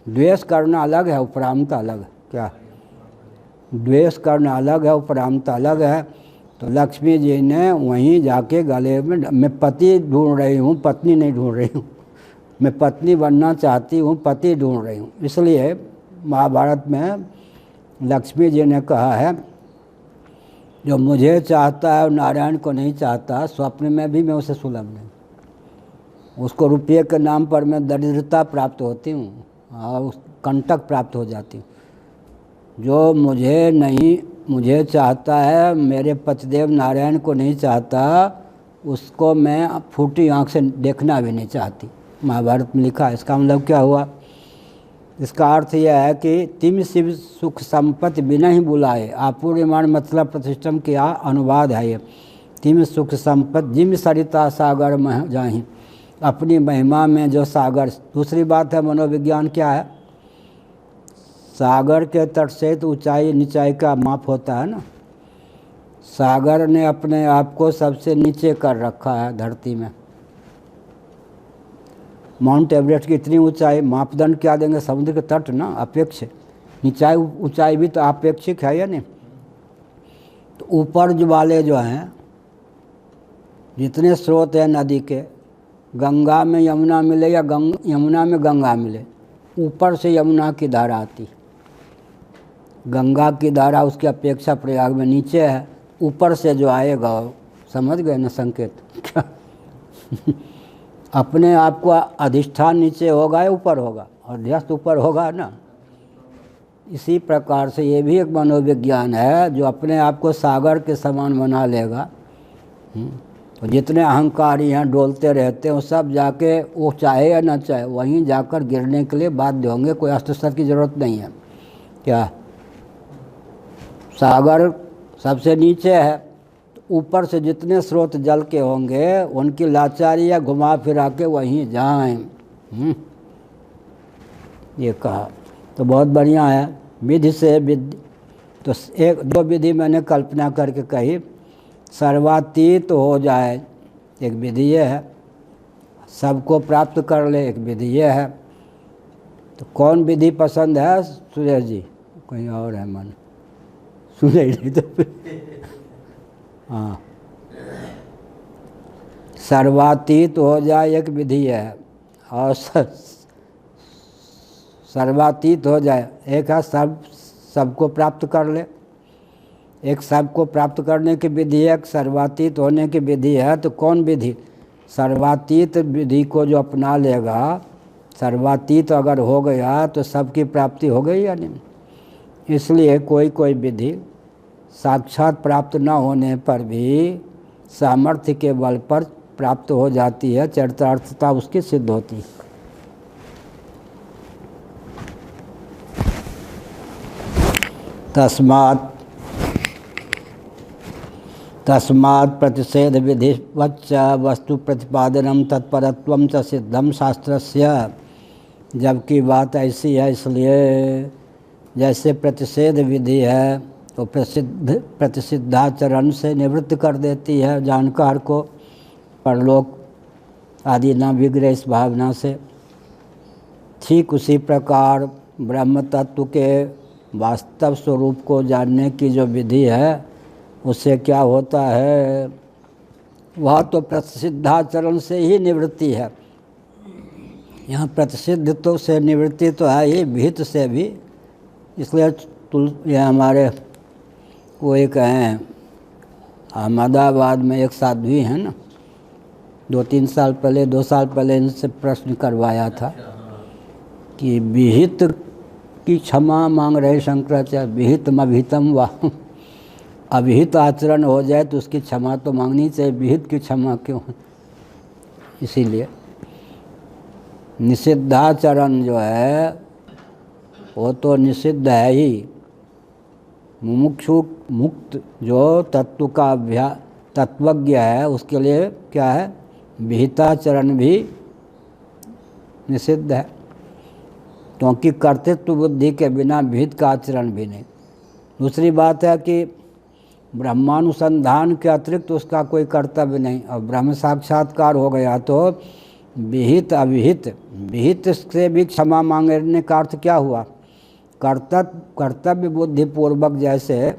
Speaker 1: द्वेष करना अलग है, उपरामता अलग है। क्या द्वेष करना अलग है, उपरामता अलग है। तो लक्ष्मी जी ने वहीं जाके गले में, मैं पति ढूंढ रही हूँ, पत्नी नहीं ढूंढ रही हूँ, मैं पत्नी बनना चाहती हूँ, पति ढूंढ रही हूँ। इसलिए महाभारत में लक्ष्मी जी ने कहा है, जो मुझे चाहता है नारायण को नहीं चाहता, स्वप्न में भी मैं उसे सुलभ नहीं। उसको रुपये के नाम पर मैं दरिद्रता प्राप्त होती हूँ और उस कंटक प्राप्त हो जाती हूँ। जो मुझे चाहता है, मेरे पतिदेव नारायण को नहीं चाहता, उसको मैं फूटी आँख से देखना भी नहीं चाहती। महाभारत में लिखा है। इसका मतलब क्या हुआ? इसका अर्थ यह है कि तिम शिव सुख संपत्ति बिना ही बुलाए, आपूर्यमान मतलब प्रतिष्ठम किया अनुवाद है ये। तिम सुख संपत्ति जिम सरिता सागर में जाहि, अपनी महिमा में जो सागर। दूसरी बात है मनोविज्ञान क्या है? सागर के तट से तो ऊंचाई नीचाई का माप होता है ना। सागर ने अपने आप को सबसे नीचे कर रखा है धरती में। माउंट एवरेस्ट की इतनी ऊंचाई, मापदंड क्या देंगे? समुद्र के तट ना, अपेक्षित। नीचाई ऊंचाई भी तो अपेक्षित है या नहीं? तो ऊपर जो वाले जो हैं, जितने स्रोत हैं नदी के, गंगा में यमुना मिले या यमुना में गंगा मिले, ऊपर से यमुना की धारा आती। गंगा की धारा उसकी अपेक्षा प्रयाग में नीचे है, ऊपर से जो आएगा, समझ गए ना संकेत? अपने आप को अधिष्ठान नीचे होगा या ऊपर होगा? अध्यस्त ऊपर होगा ना। इसी प्रकार से ये भी एक मनोविज्ञान है, जो अपने आप को सागर के समान बना लेगा। तो जितने अहंकारी हैं, डोलते रहते हैं, वो सब जाके, वो चाहे या ना चाहे, वहीं जाकर गिरने के लिए बाध्य होंगे। कोई अस्त्र शस्त्र की ज़रूरत नहीं है। क्या सागर सबसे नीचे है, तो ऊपर से जितने स्रोत जल के होंगे, उनकी लाचारी या घुमा फिरा के वहीं जाएं। ये कहा तो बहुत बढ़िया है। विधि से विधि, तो एक दो विधि मैंने कल्पना करके कही। सर्वातीत हो जाए, एक विधि ये है। सबको प्राप्त कर ले, एक विधि ये है। तो कौन विधि पसंद है सुरेश जी? कहीं और है मन, सुने ही नहीं तो फिर। हाँ, सर्वातीत हो जाए एक विधि है, और सर्वातीत हो जाए एक है सबको प्राप्त कर ले। एक सबको प्राप्त करने की विधि है, एक सर्वातीत होने की विधि है। तो कौन विधि? सर्वातीत विधि को जो अपना लेगा, सर्वातीत अगर हो गया तो सबकी प्राप्ति हो गई या नहीं? इसलिए कोई कोई विधि साक्षात प्राप्त न होने पर भी सामर्थ्य के बल पर प्राप्त हो जाती है, चरितार्थता उसकी सिद्ध होती है। तस्मात् प्रतिषेध विधिवच्च वस्तु प्रतिपादनम तत्परत्वम च सिद्धम शास्त्रस्य। जबकि बात ऐसी है, इसलिए जैसे प्रतिषेध विधि है तो प्रतिषिद्धाचरण से निवृत्त कर देती है जानकार को, परलोक आदि न बिगड़े इस भावना से। ठीक उसी प्रकार ब्रह्म तत्व के वास्तव स्वरूप को जानने की जो विधि है, उससे क्या होता है? वह तो प्रतिषिद्धाचरण से ही निवृत्ति है। यहाँ प्रतिषिद्ध तो से निवृत्ति तो है ही, विहित से भी। इसलिए ये हमारे वो एक हैं अहमदाबाद में एक साध्वी हैं ना, 2 साल पहले इनसे प्रश्न करवाया था कि विहित की क्षमा मांग रहे शंकराचार्य। विहितम अभिहितम वा, अभिहित आचरण हो जाए तो उसकी क्षमा तो मांगनी चाहिए, विहित की क्षमा क्यों? इसीलिए निषिद्धाचरण जो है वो तो निषिद्ध है ही। मुमुक्षु मुक्त जो तत्व का तत्वज्ञ है, उसके लिए क्या है? विहिताचरण भी निषिद्ध है, क्योंकि कर्तृत्व बुद्धि के बिना विहित का आचरण भी नहीं। दूसरी बात है कि ब्रह्मानुसंधान के अतिरिक्त उसका कोई कर्तव्य नहीं। और ब्रह्म साक्षात्कार हो गया तो विहित अविहित, विहित से भी क्षमा मांगने का अर्थ क्या हुआ? कर्तव्य बुद्धिपूर्वक जैसे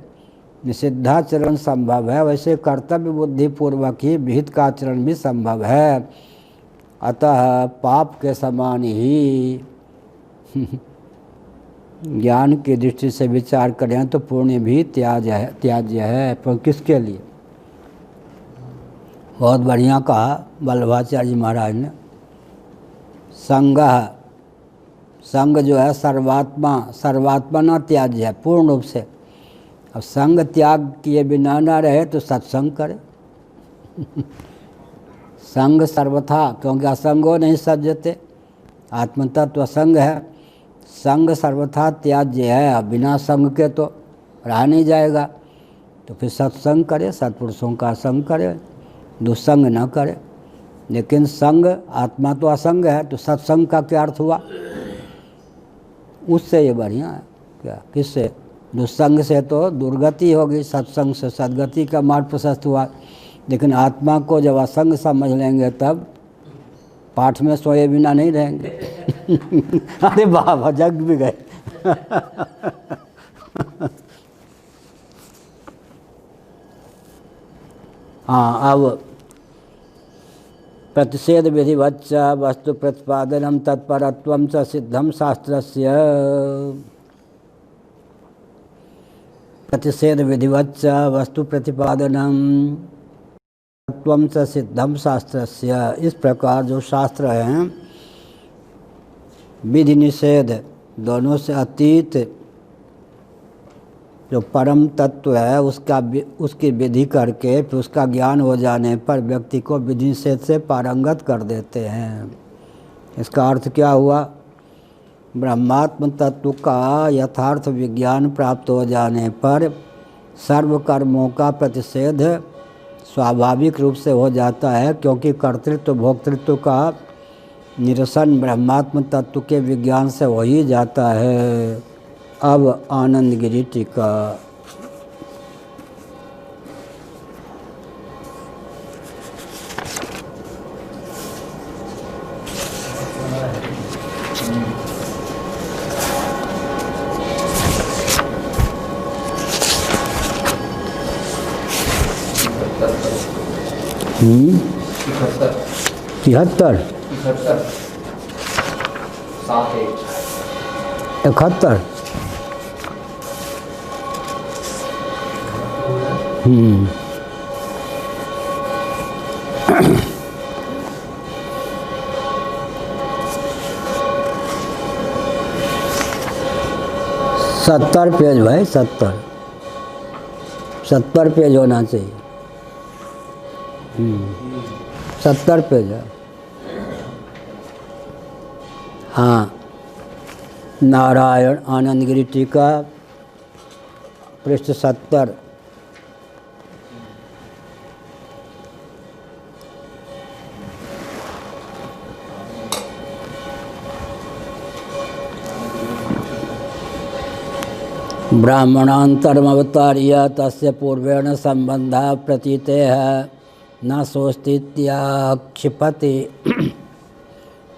Speaker 1: निषिद्धाचरण संभव है, वैसे कर्तव्य बुद्धिपूर्वक ही विहित का आचरण भी संभव है। अतः पाप के समान ही ज्ञान की दृष्टि से विचार करें तो पुण्य भी त्याज्य है। पर किसके लिए? बहुत बढ़िया कहा वल्लभाचार्य महाराज ने। संग जो है सर्वात्मा न त्याज्य है पूर्ण रूप से। अब संग त्याग किए बिना न रहे तो सत्संग करे। संग सर्वथा, क्योंकि असंगो नहीं सज्जते, आत्मतत्व संग है। संग सर्वथा त्याज्य है। अब बिना संग के तो रहा नहीं जाएगा। तो फिर सत्संग करे, सत्पुरुषों का संग करे, दुस्संग न करे। लेकिन संग, आत्मा तो असंग है, तो सत्संग का क्या अर्थ हुआ? उससे ये बढ़िया है। क्या? किससे? दुस्संग से तो दुर्गति होगी, सत्संग से सदगति का मार्ग प्रशस्त हुआ। लेकिन आत्मा को जब असंग समझ लेंगे तब पाठ में सोए बिना नहीं रहेंगे। अरे बाबा जग भी गए। हाँ, अब प्रतिषेध विधिवच्च वस्तु प्रतिपादनम तत्परत्वं च सिद्धम शास्त्रस्य। प्रतिषेध विधिवच्च वस्तु प्रतिपादनम तत्वं च सिद्धम शास्त्रस्य। इस प्रकार जो शास्त्र हैं विधि निषेध दोनों से अतीत जो परम तत्व है उसकी विधि करके फिर उसका ज्ञान हो जाने पर व्यक्ति को विधि निषेध से पारंगत कर देते हैं। इसका अर्थ क्या हुआ? ब्रह्मात्म तत्व का यथार्थ विज्ञान प्राप्त हो जाने पर सर्व कर्मों का प्रतिषेध स्वाभाविक रूप से हो जाता है, क्योंकि कर्तृत्व भोक्तृत्व का निरसन ब्रह्मात्म तत्व के विज्ञान से हो ही जाता है। अब आनंद गिरी टीका। तिहत्तर 71 70 पेज भाई, 70 पेज होना चाहिए। 70 पेज है। हाँ, नारायण आनंद गिरी टीका पृष्ठ 70। ब्राह्मणान्तरमवतार्य तस्य पूर्वेण सम्बन्धः प्रतीतेः न सोऽस्तीत्याक्षिपति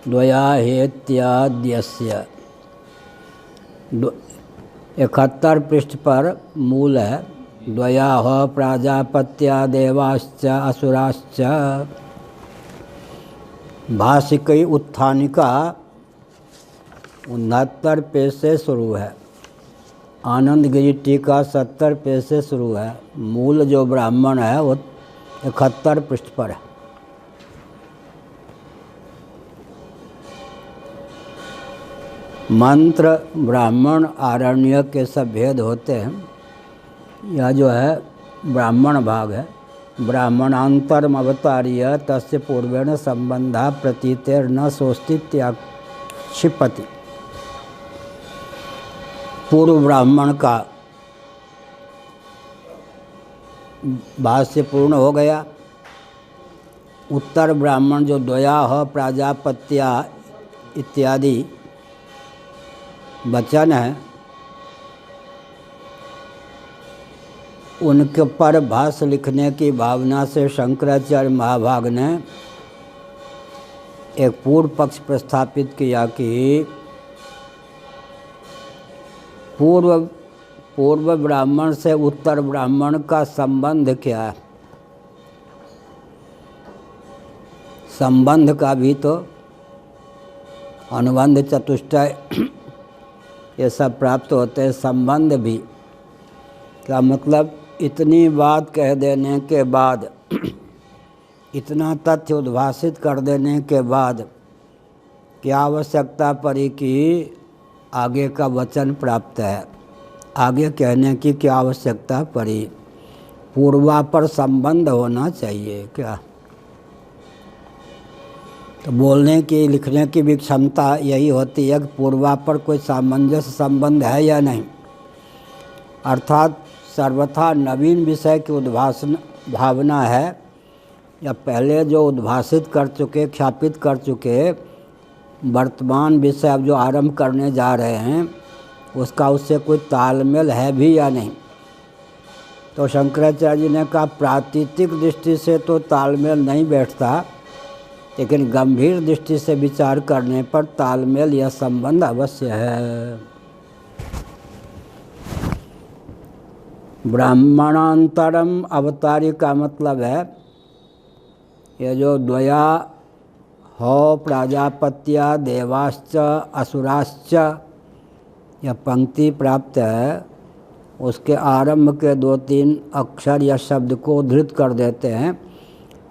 Speaker 1: द्वयाहेत्याद्यस्य। 71 पृष्ठ पर मूल है। द्वयाह प्राजापत्या देवाश्च असुराश्च। भाषिकी उत्थानिका 69 पेज से शुरू है। आनंद गिरी टीका 70 पेज से शुरू है। मूल जो ब्राह्मण है वो 71 पृष्ठ पर है। मंत्र ब्राह्मण आरण्य के सब भेद होते हैं। यह जो है ब्राह्मण भाग है। ब्राह्मणांतरम अवतार्य तस्य पूर्वेण संबंधा प्रतीतेर न सोस्तित्याक्षिपति। पूर्व ब्राह्मण का भाष्य पूर्ण हो गया। उत्तर ब्राह्मण जो द्वयाह प्राजापत्या इत्यादि वचन है उनके पर भाष्य लिखने की भावना से शंकराचार्य महाभाग ने एक पूर्व पक्ष प्रस्थापित किया कि पूर्व ब्राह्मण से उत्तर ब्राह्मण का संबंध क्या है। संबंध का भी तो अनुबंध चतुष्टय ये सब प्राप्त होते हैं, संबंध भी। क्या मतलब इतनी बात कह देने के बाद, इतना तथ्य उद्भाषित कर देने के बाद क्या आवश्यकता पड़ी कि आगे का वचन प्राप्त है, आगे कहने की क्या आवश्यकता पड़ी। पूर्वापर संबंध होना चाहिए क्या। तो बोलने की लिखने की भी क्षमता यही होती है कि पूर्वापर कोई सामंजस्य संबंध है या नहीं, अर्थात सर्वथा नवीन विषय की उद्भाषण भावना है या पहले जो उद्भाषित कर चुके, ख्यापित कर चुके, वर्तमान विषय अब जो आरंभ करने जा रहे हैं उसका उससे कोई तालमेल है भी या नहीं। तो शंकराचार्य जी ने कहा प्रातीतिक दृष्टि से तो तालमेल नहीं बैठता, लेकिन गंभीर दृष्टि से विचार करने पर तालमेल या संबंध अवश्य है। ब्राह्मणांतरम अवतारी का मतलब है ये जो द्वया हो प्राजापत्या देवाश्च असुराश्च यह पंक्ति प्राप्त है, उसके आरंभ के 2-3 अक्षर या शब्द को उद्धृत कर देते हैं।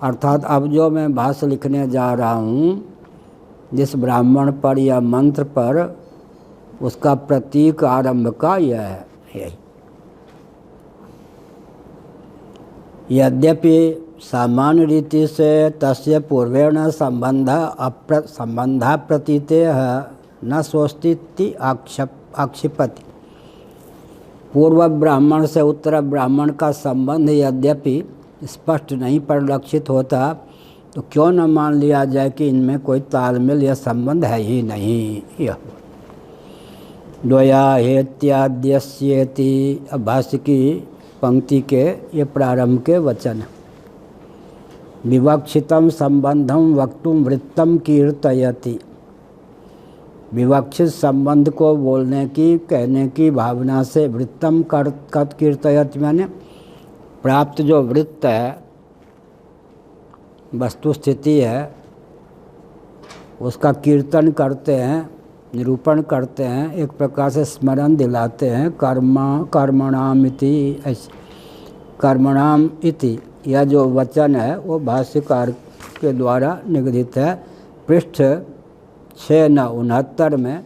Speaker 1: अर्थात अब जो मैं भाष्य लिखने जा रहा हूँ जिस ब्राह्मण पर या मंत्र पर, उसका प्रतीक आरंभ का यह है। यही यद्यपि सामान्य रीति से तस्य पूर्वेण संबंधा प्रतीते न सोस्तीति आक्षिपति। पूर्व ब्राह्मण से उत्तर ब्राह्मण का संबंध यद्यपि स्पष्ट नहीं परिलक्षित होता, तो क्यों न मान लिया जाए कि इनमें कोई तालमेल या संबंध है ही नहीं। यह द्वया हेत्याद्यस्येति भाष्य की पंक्ति के ये प्रारंभ के वचन। विवक्षितम संबंधम वक्तुम वृत्तम कीर्तयति। विवक्षित संबंध को बोलने की, कहने की भावना से वृत्तम कत कीर्तयति माने प्राप्त जो वृत्त है, वस्तु स्थिति है, उसका कीर्तन करते हैं, निरूपण करते हैं, एक प्रकार से स्मरण दिलाते हैं। कर्मणाम इति यह जो वचन है वो भाष्यकार के द्वारा निगदित है। पृष्ठ 669 में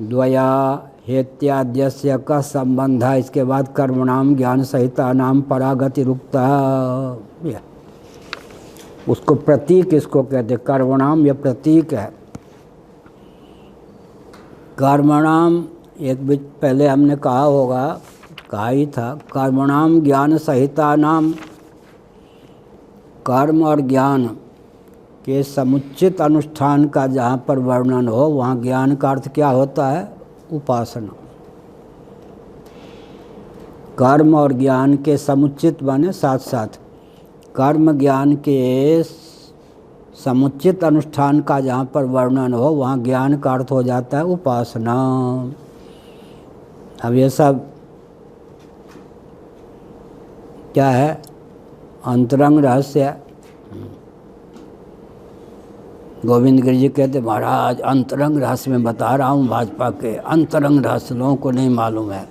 Speaker 1: द्वया हेत्याद्यस्य का संबंध है, इसके बाद कर्मणाम ज्ञान सहिता नाम परागति रुक्ता। उसको प्रतीक इसको कहते, कर्मणाम यह प्रतीक है। कर्मणाम एक बीच पहले हमने कहा होगा, कहा ही था, कर्मणाम ज्ञान सहिता नाम, कर्म और ज्ञान के समुचित अनुष्ठान का जहाँ पर वर्णन हो वहाँ ज्ञान का अर्थ क्या होता है, उपासना। कर्म और ज्ञान के समुचित बने साथ साथ, कर्म ज्ञान के समुचित अनुष्ठान का जहाँ पर वर्णन हो वहाँ ज्ञान का अर्थ हो जाता है उपासना। अब ये सब क्या है, अंतरंग रहस्य। गोविंद गिरि जी कहते महाराज अंतरंग रहस्य में बता रहा हूँ, भाजपा के अंतरंग रहस्य लोगों को नहीं मालूम है,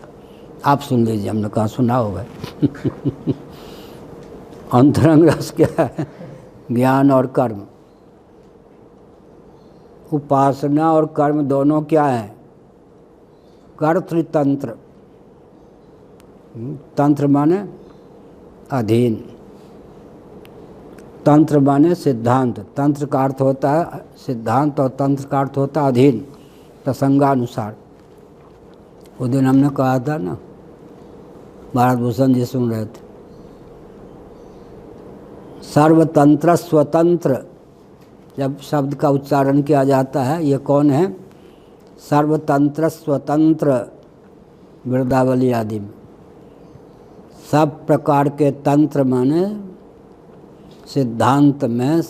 Speaker 1: आप सुन लीजिए। हमने कहा सुना होगा। अंतरंग रहस्य क्या है, ज्ञान और कर्म। उपासना और कर्म दोनों क्या हैं, कर्तृतंत्र। तंत्र माने अधीन, तंत्र माने सिद्धांत। तंत्र का अर्थ होता है सिद्धांत और तंत्र का अर्थ होता है अधीन, प्रसंगानुसार। उस दिन हमने कहा था ना, भारत भूषण जी सुन रहे थे, सर्वतंत्र स्वतंत्र जब शब्द का उच्चारण किया जाता है, ये कौन है, सर्वतंत्र स्वतंत्र। वृद्धावली आदि में सब प्रकार के तंत्र माने सिद्धांत में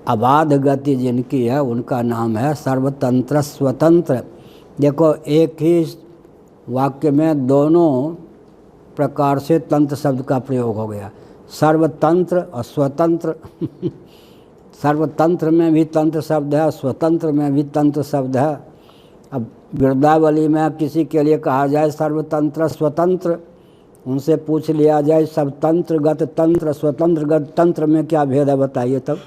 Speaker 1: अबाध गति जिनकी है उनका नाम है सर्वतंत्र स्वतंत्र। देखो एक ही वाक्य में दोनों प्रकार से तंत्र शब्द का प्रयोग हो गया, सर्वतंत्र और स्वतंत्र। सर्वतंत्र में भी तंत्र शब्द है, स्वतंत्र में भी तंत्र शब्द है। अब वृंदावली में किसी के लिए कहा जाए सर्वतंत्र स्वतंत्र, उनसे पूछ लिया जाए सब तंत्रगत तंत्र स्वतंत्रगत तंत्र में क्या भेद है बताइए तब।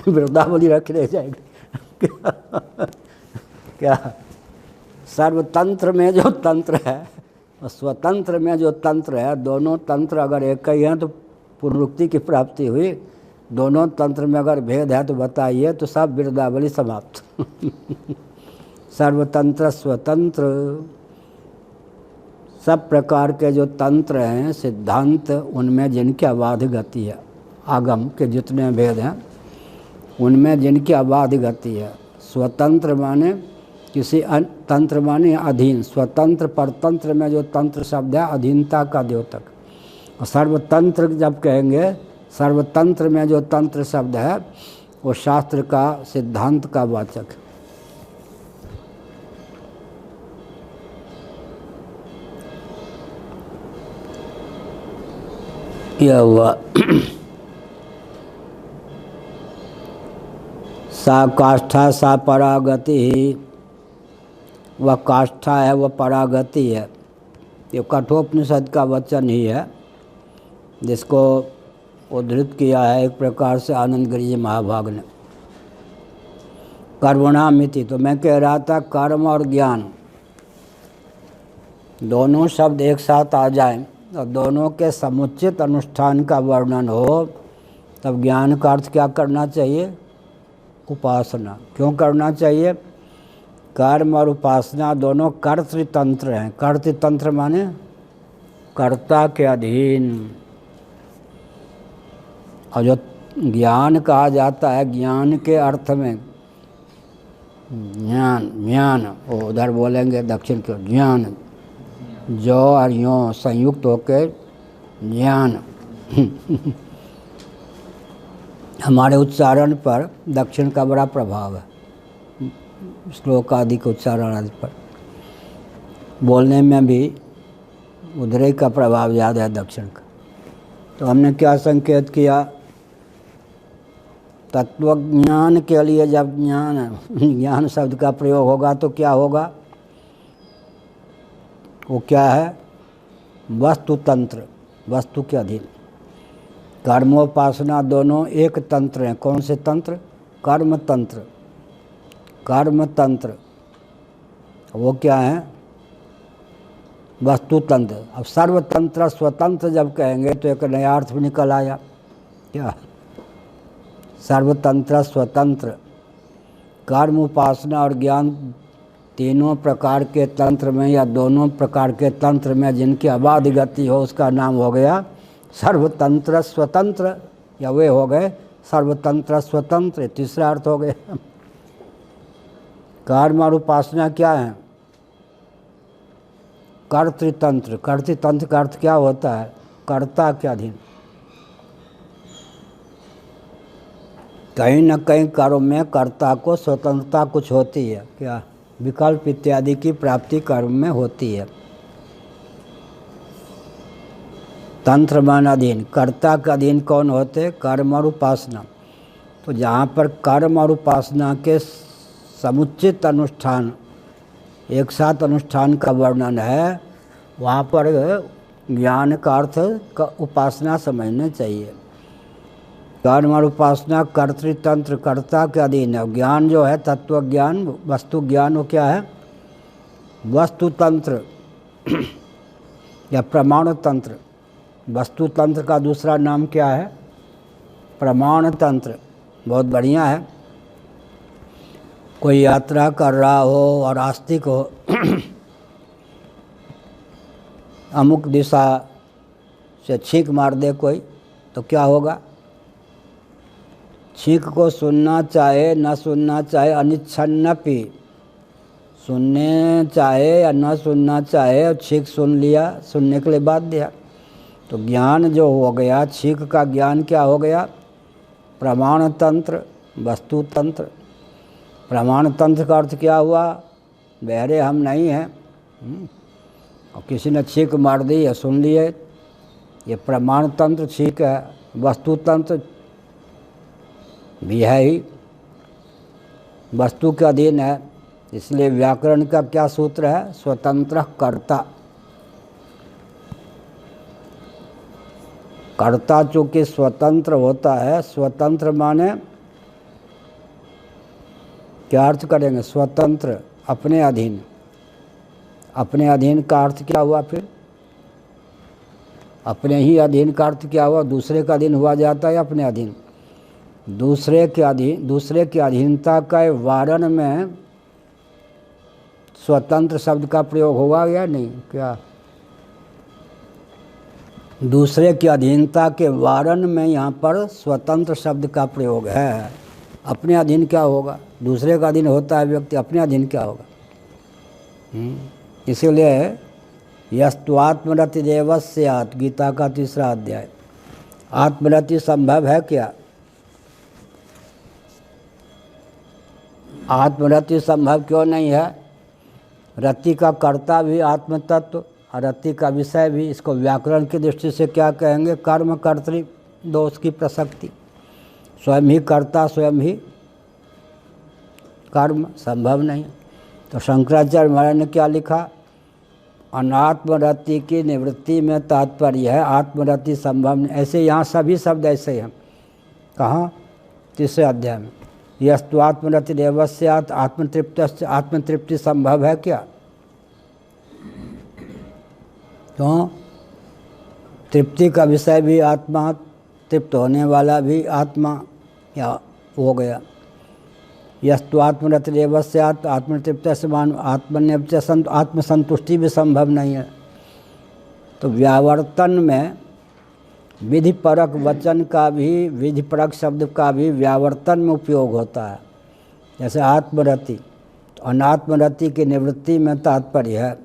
Speaker 1: वृंदावली रख ले जाएगी क्या? सर्वतंत्र में जो तंत्र है और स्वतंत्र में जो तंत्र है, दोनों तंत्र अगर एक ही हैं तो पुनरुक्ति की प्राप्ति हुई। दोनों तंत्र में अगर भेद है तो बताइए, तो सब वृंदावली समाप्त। सर्वतंत्र स्वतंत्र, सब प्रकार के जो तंत्र हैं सिद्धांत, उनमें जिनकी अबाध गति है, आगम के जितने भेद हैं उनमें जिनकी अबाध गति है। स्वतंत्र माने किसी तंत्र माने अधीन, स्वतंत्र परतंत्र में जो तंत्र शब्द है अधीनता का द्योतक। और सर्वतंत्र जब कहेंगे, सर्वतंत्र में जो तंत्र शब्द है वो शास्त्र का सिद्धांत का वाचक है। यह हुआ सा काष्ठा सा परागति, वह काष्ठा है वह परागति है। ये कठोपनिषद का वचन ही है जिसको उद्धृत किया है एक प्रकार से आनंद गिरि जी महाभाग ने। कर्मणामिति, तो मैं कह रहा था कर्म और ज्ञान दोनों शब्द एक साथ आ जाएं और दोनों के समुचित अनुष्ठान का वर्णन हो, तब ज्ञान का अर्थ क्या करना चाहिए? उपासना। क्यों करना चाहिए? कर्म और उपासना दोनों कर्तृतंत्र हैं। कर्तृतंत्र माने कर्ता के अधीन। और जो ज्ञान कहा जाता है, ज्ञान के अर्थ में ज्ञान, ज्ञान वो उधर बोलेंगे दक्षिण की ओर, ज्ञान जो और यों संयुक्त होकर ज्ञान। हमारे उच्चारण पर दक्षिण का बड़ा प्रभाव है, श्लोक आदि के उच्चारण आदि पर। बोलने में भी उधरे का प्रभाव ज़्यादा है दक्षिण का। तो हमने क्या संकेत किया? तत्वज्ञान के लिए जब ज्ञान शब्द का प्रयोग होगा तो क्या होगा? वो क्या है? वस्तु तंत्र, वस्तु के अधीन। कर्मोपासना दोनों एक तंत्र हैं। कौन से तंत्र? कर्म तंत्र। कर्म तंत्र वो क्या है? वस्तु तंत्र। अब सर्वतंत्र स्वतंत्र जब कहेंगे तो एक नया अर्थ भी निकल आया। क्या? सर्वतंत्र स्वतंत्र, कर्म उपासना और ज्ञान तीनों प्रकार के तंत्र में या दोनों प्रकार के तंत्र में जिनकी अबाध गति हो उसका नाम हो गया सर्वतंत्र स्वतंत्र, या वे हो गए सर्वतंत्र स्वतंत्र। तीसरा अर्थ हो गया। कर्म और उपासना क्या है? कर्तृतंत्र। कर्तृतंत्र का अर्थ क्या होता है? कर्ता के अधीन। कहीं न कहीं कर्म में कर्ता को स्वतंत्रता कुछ होती है। क्या? विकल्प इत्यादि की प्राप्ति कर्म में होती है। तंत्र मान अधीन। कर्ता के अधीन कौन होते? कर्म और उपासना। तो जहाँ पर कर्म और उपासना के समुचित अनुष्ठान, एक साथ अनुष्ठान का वर्णन है, वहाँ पर ज्ञान का अर्थ का उपासना समझना चाहिए। कर्म और उपासना कर्तृतंत्र, कर्ता के अधीन है। ज्ञान जो है तत्व ज्ञान, वस्तु ज्ञान, वो क्या है? वस्तु तंत्र या प्रमाण तंत्र। वस्तु तंत्र का दूसरा नाम क्या है? प्रमाण तंत्र। बहुत बढ़िया है। कोई यात्रा कर रहा हो और आस्तिक हो, अमुक दिशा से छींक मार दे कोई, तो क्या होगा? छींक को सुनना चाहे न सुनना चाहे, अनिच्छन्नपि सुनने चाहे या न सुनना चाहे, और छींक सुन लिया, सुनने के लिए बाध्य है। तो ज्ञान जो हो गया, छींक का ज्ञान क्या हो गया? प्रमाण तंत्र, वस्तु तंत्र। प्रमाण तंत्र का अर्थ क्या हुआ? बहरे हम नहीं हैं, और किसी ने छींक मार दी या सुन लिए, ये प्रमाण तंत्र छींक है। वस्तु तंत्र भी है ही, वस्तु के अधीन है। इसलिए व्याकरण का क्या सूत्र है? स्वतंत्र कर्ता। कर्ता चूँकि स्वतंत्र होता है, स्वतंत्र माने क्या अर्थ करेंगे? स्वतंत्र, अपने अधीन। अपने अधीन का अर्थ क्या हुआ फिर? अपने ही अधीन का अर्थ क्या हुआ? दूसरे का अधीन हुआ जाता है अपने अधीन। दूसरे के अधीनता का वारण में स्वतंत्र शब्द का प्रयोग होगा या नहीं? क्या दूसरे की अधीनता के वारण में यहाँ पर स्वतंत्र शब्द का प्रयोग है। अपने अधीन क्या होगा? दूसरे का अधीन होता है व्यक्ति, अपने अधीन क्या होगा? इसीलिए यस्त्वात्मरति देवस्यात्, गीता का 3रा अध्याय। आत्मरति संभव है क्या? आत्मरति संभव क्यों नहीं है? रति का कर्ता भी आत्म तत्व और रति का विषय भी। इसको व्याकरण की दृष्टि से क्या कहेंगे? कर्म कर्तृ दोष की प्रसक्ति। स्वयं ही कर्ता, स्वयं ही कर्म, संभव नहीं। तो शंकराचार्य महाराज ने क्या लिखा? अनात्मरति की निवृत्ति में तात्पर्य है आत्मरति संभव नहीं। ऐसे यहाँ सभी शब्द ऐसे हैं। कहाँ? 3रे अध्याय में। यस्तु आत्मरति देवस्यात् आत्मतृप्ति संभव है क्या? तो तृप्ति का विषय भी आत्मा, तृप्त होने वाला भी आत्मा या हो गया। यस्तु आत्मरति देवस्यात् आत्मतृप्त समान आत्मसंतुष्टि भी संभव नहीं है। तो व्यावर्तन में विधिपरक वचन का भी, विधिपरक शब्द का भी व्यावर्तन में उपयोग होता है। जैसे आत्मरति, तो अनात्मरति की निवृत्ति में तात्पर्य है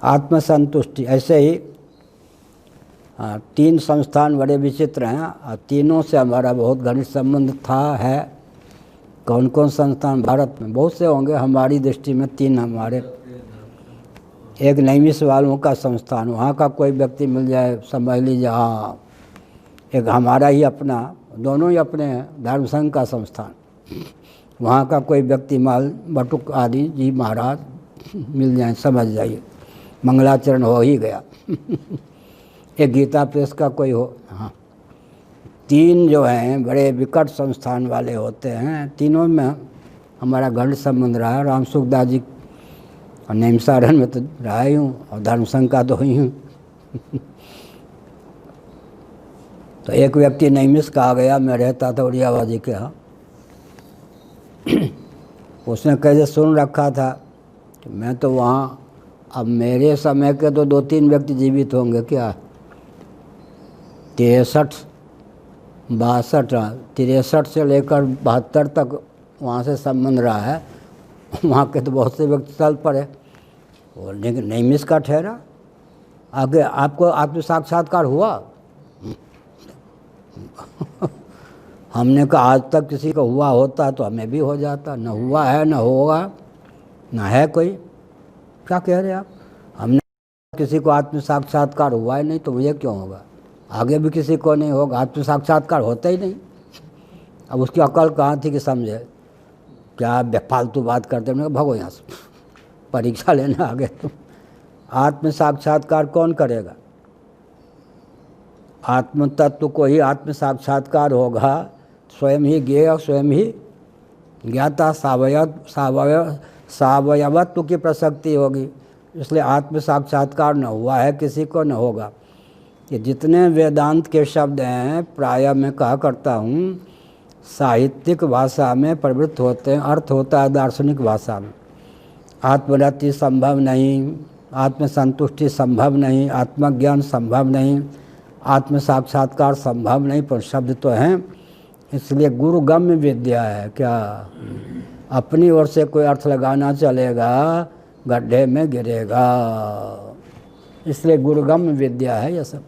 Speaker 1: आत्मसंतुष्टि। ऐसे ही 3 संस्थान बड़े विचित्र हैं और तीनों से हमारा बहुत घनिष्ठ संबंध था, है। कौन कौन संस्थान? भारत में बहुत से होंगे, हमारी दृष्टि में 3 हमारे। एक नैमिष वालों का संस्थान, वहाँ का कोई व्यक्ति मिल जाए समझ लीजिए, हाँ। एक हमारा ही अपना, दोनों ही अपने हैं, धर्म संघ का संस्थान। वहाँ का कोई व्यक्ति माल बटुक आदि जी महाराज मिल जाए, समझ जाइए मंगलाचरण हो ही गया। एक गीता प्रेस का कोई हो, हाँ। 3 जो हैं बड़े विकट संस्थान वाले होते हैं, तीनों में हमारा घनिष्ठ संबंध रहा है। राम सुखदास जी और नैमिषारण्य में तो रहा ही हूँ, और धर्म संघ का तो ही हूँ। तो एक व्यक्ति नैमिष का आ गया, मैं रहता था उड़ियाबाजी के यहाँ। उसने कैसे सुन रखा था कि मैं तो वहाँ, अब मेरे समय के तो 2-3 व्यक्ति जीवित होंगे क्या, 63 से लेकर 72 तक वहाँ से संबंध रहा है। वहाँ के तो बहुत से व्यक्ति चल पड़े, और लेकिन नैमिष का ठहरा। आगे आपको आत्म साक्षात्कार हुआ? हमने कहा आज तक किसी को हुआ होता तो हमें भी हो जाता, न हुआ है, न होगा, न है कोई। क्या कह रहे हैं आप? हमने किसी को आत्म साक्षात्कार हुआ ही नहीं तो मुझे क्यों होगा? आगे भी किसी को नहीं होगा, आत्म साक्षात्कार होता ही नहीं। अब उसकी अकल कहाँ थी कि समझे? क्या बेफालतू बात करते? हमने कहा भगो यहाँ से, परीक्षा लेने आ गए तुम। आत्म साक्षात्कार कौन करेगा? आत्म तत्व को ही आत्म साक्षात्कार होगा, स्वयं ही ज्ञेय और स्वयं ही ज्ञाता, सावयवत्व की प्रसक्ति होगी। इसलिए आत्म साक्षात्कार न हुआ है किसी को, न होगा। ये जितने वेदांत के शब्द हैं प्रायः मैं कहा करता हूँ साहित्यिक भाषा में प्रवृत्त होते हैं, अर्थ होता है दार्शनिक भाषा में। आत्मरति संभव नहीं, आत्मसंतुष्टि संभव नहीं, आत्मज्ञान संभव नहीं, आत्म साक्षात्कार संभव नहीं, पर शब्द तो हैं। इसलिए गुरुगम्य विद्या है क्या? अपनी ओर से कोई अर्थ लगाना चलेगा गड्ढे में गिरेगा। इसलिए गुरुगम विद्या है यह सब।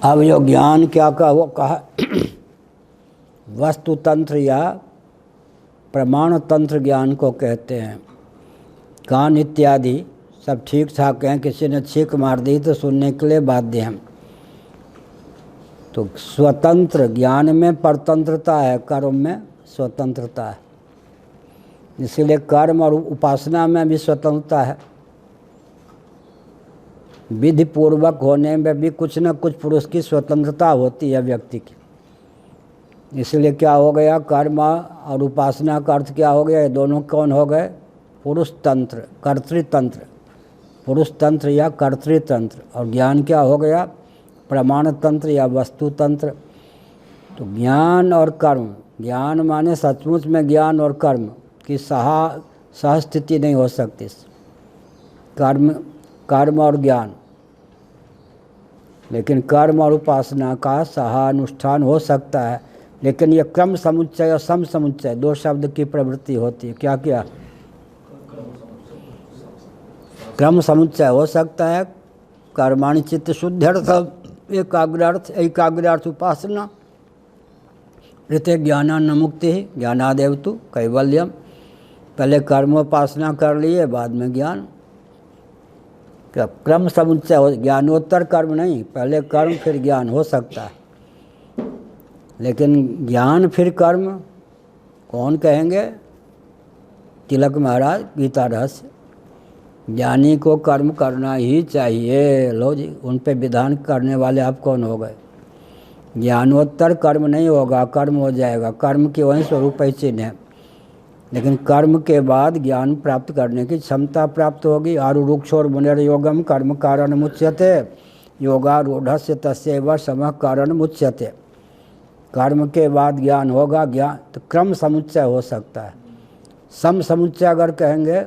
Speaker 1: अब यो ज्ञान क्या का वो कहा वस्तु तंत्र या प्रमाण तंत्र ज्ञान को कहते हैं। कान इत्यादि सब ठीक ठाक हैं, किसी ने छींक मार दी तो सुनने के लिए बाध्य हैं। तो स्वतंत्र ज्ञान में परतंत्रता है, कर्म में स्वतंत्रता है। इसीलिए कर्म और उपासना में भी स्वतंत्रता है। विधि पूर्वक होने में भी कुछ न कुछ पुरुष की स्वतंत्रता होती है व्यक्ति की। इसलिए क्या हो गया, कर्म और उपासना का अर्थ क्या हो गया, ये दोनों कौन हो गए, पुरुष तंत्र कर्तृतंत्र, पुरुष तंत्र या कर्तृतंत्र। और ज्ञान क्या हो गया, प्रमाण तंत्र या वस्तु तंत्र। तो ज्ञान और कर्म, ज्ञान माने सचमुच में ज्ञान और कर्म की सहस्थिति नहीं हो सकती। कर्म और ज्ञान, लेकिन कर्म और उपासना का सहानुष्ठान हो सकता है। लेकिन ये क्रम समुच्चय और सम समुच्चय दो शब्द की प्रवृत्ति होती है। क्या क्या, क्रम समुच्चय हो सकता है, कर्माणि चित्त शुद्ध्यर्थ एकाग्रार्थ उपासना ऋते ज्ञानान्न मुक्ति ज्ञानादेव तु कैवल्यम। पहले कर्मोपासना कर लिए, बाद में ज्ञान। क्या क्रम समुच्चय हो, ज्ञानोत्तर कर्म नहीं, पहले कर्म फिर ज्ञान हो सकता है। लेकिन ज्ञान फिर कर्म कौन कहेंगे, तिलक महाराज गीता रहस्य। ज्ञानी को कर्म करना ही चाहिए। लो जी, उन पे विधान करने वाले आप कौन हो गए। ज्ञानोत्तर कर्म नहीं होगा, कर्म हो जाएगा। कर्म के वही स्वरूप ही चिन्ह है, लेकिन कर्म के बाद ज्ञान प्राप्त करने की क्षमता प्राप्त होगी। आरुरुक्षोर मुनिर्योगम कर्म कारण मुच्यते योगारूढ़स्य तस्यैव समः कारण मुच्यते। कर्म के बाद ज्ञान होगा, ज्ञान तो क्रम समुच्चय हो सकता है। सम समुच्चय अगर कहेंगे,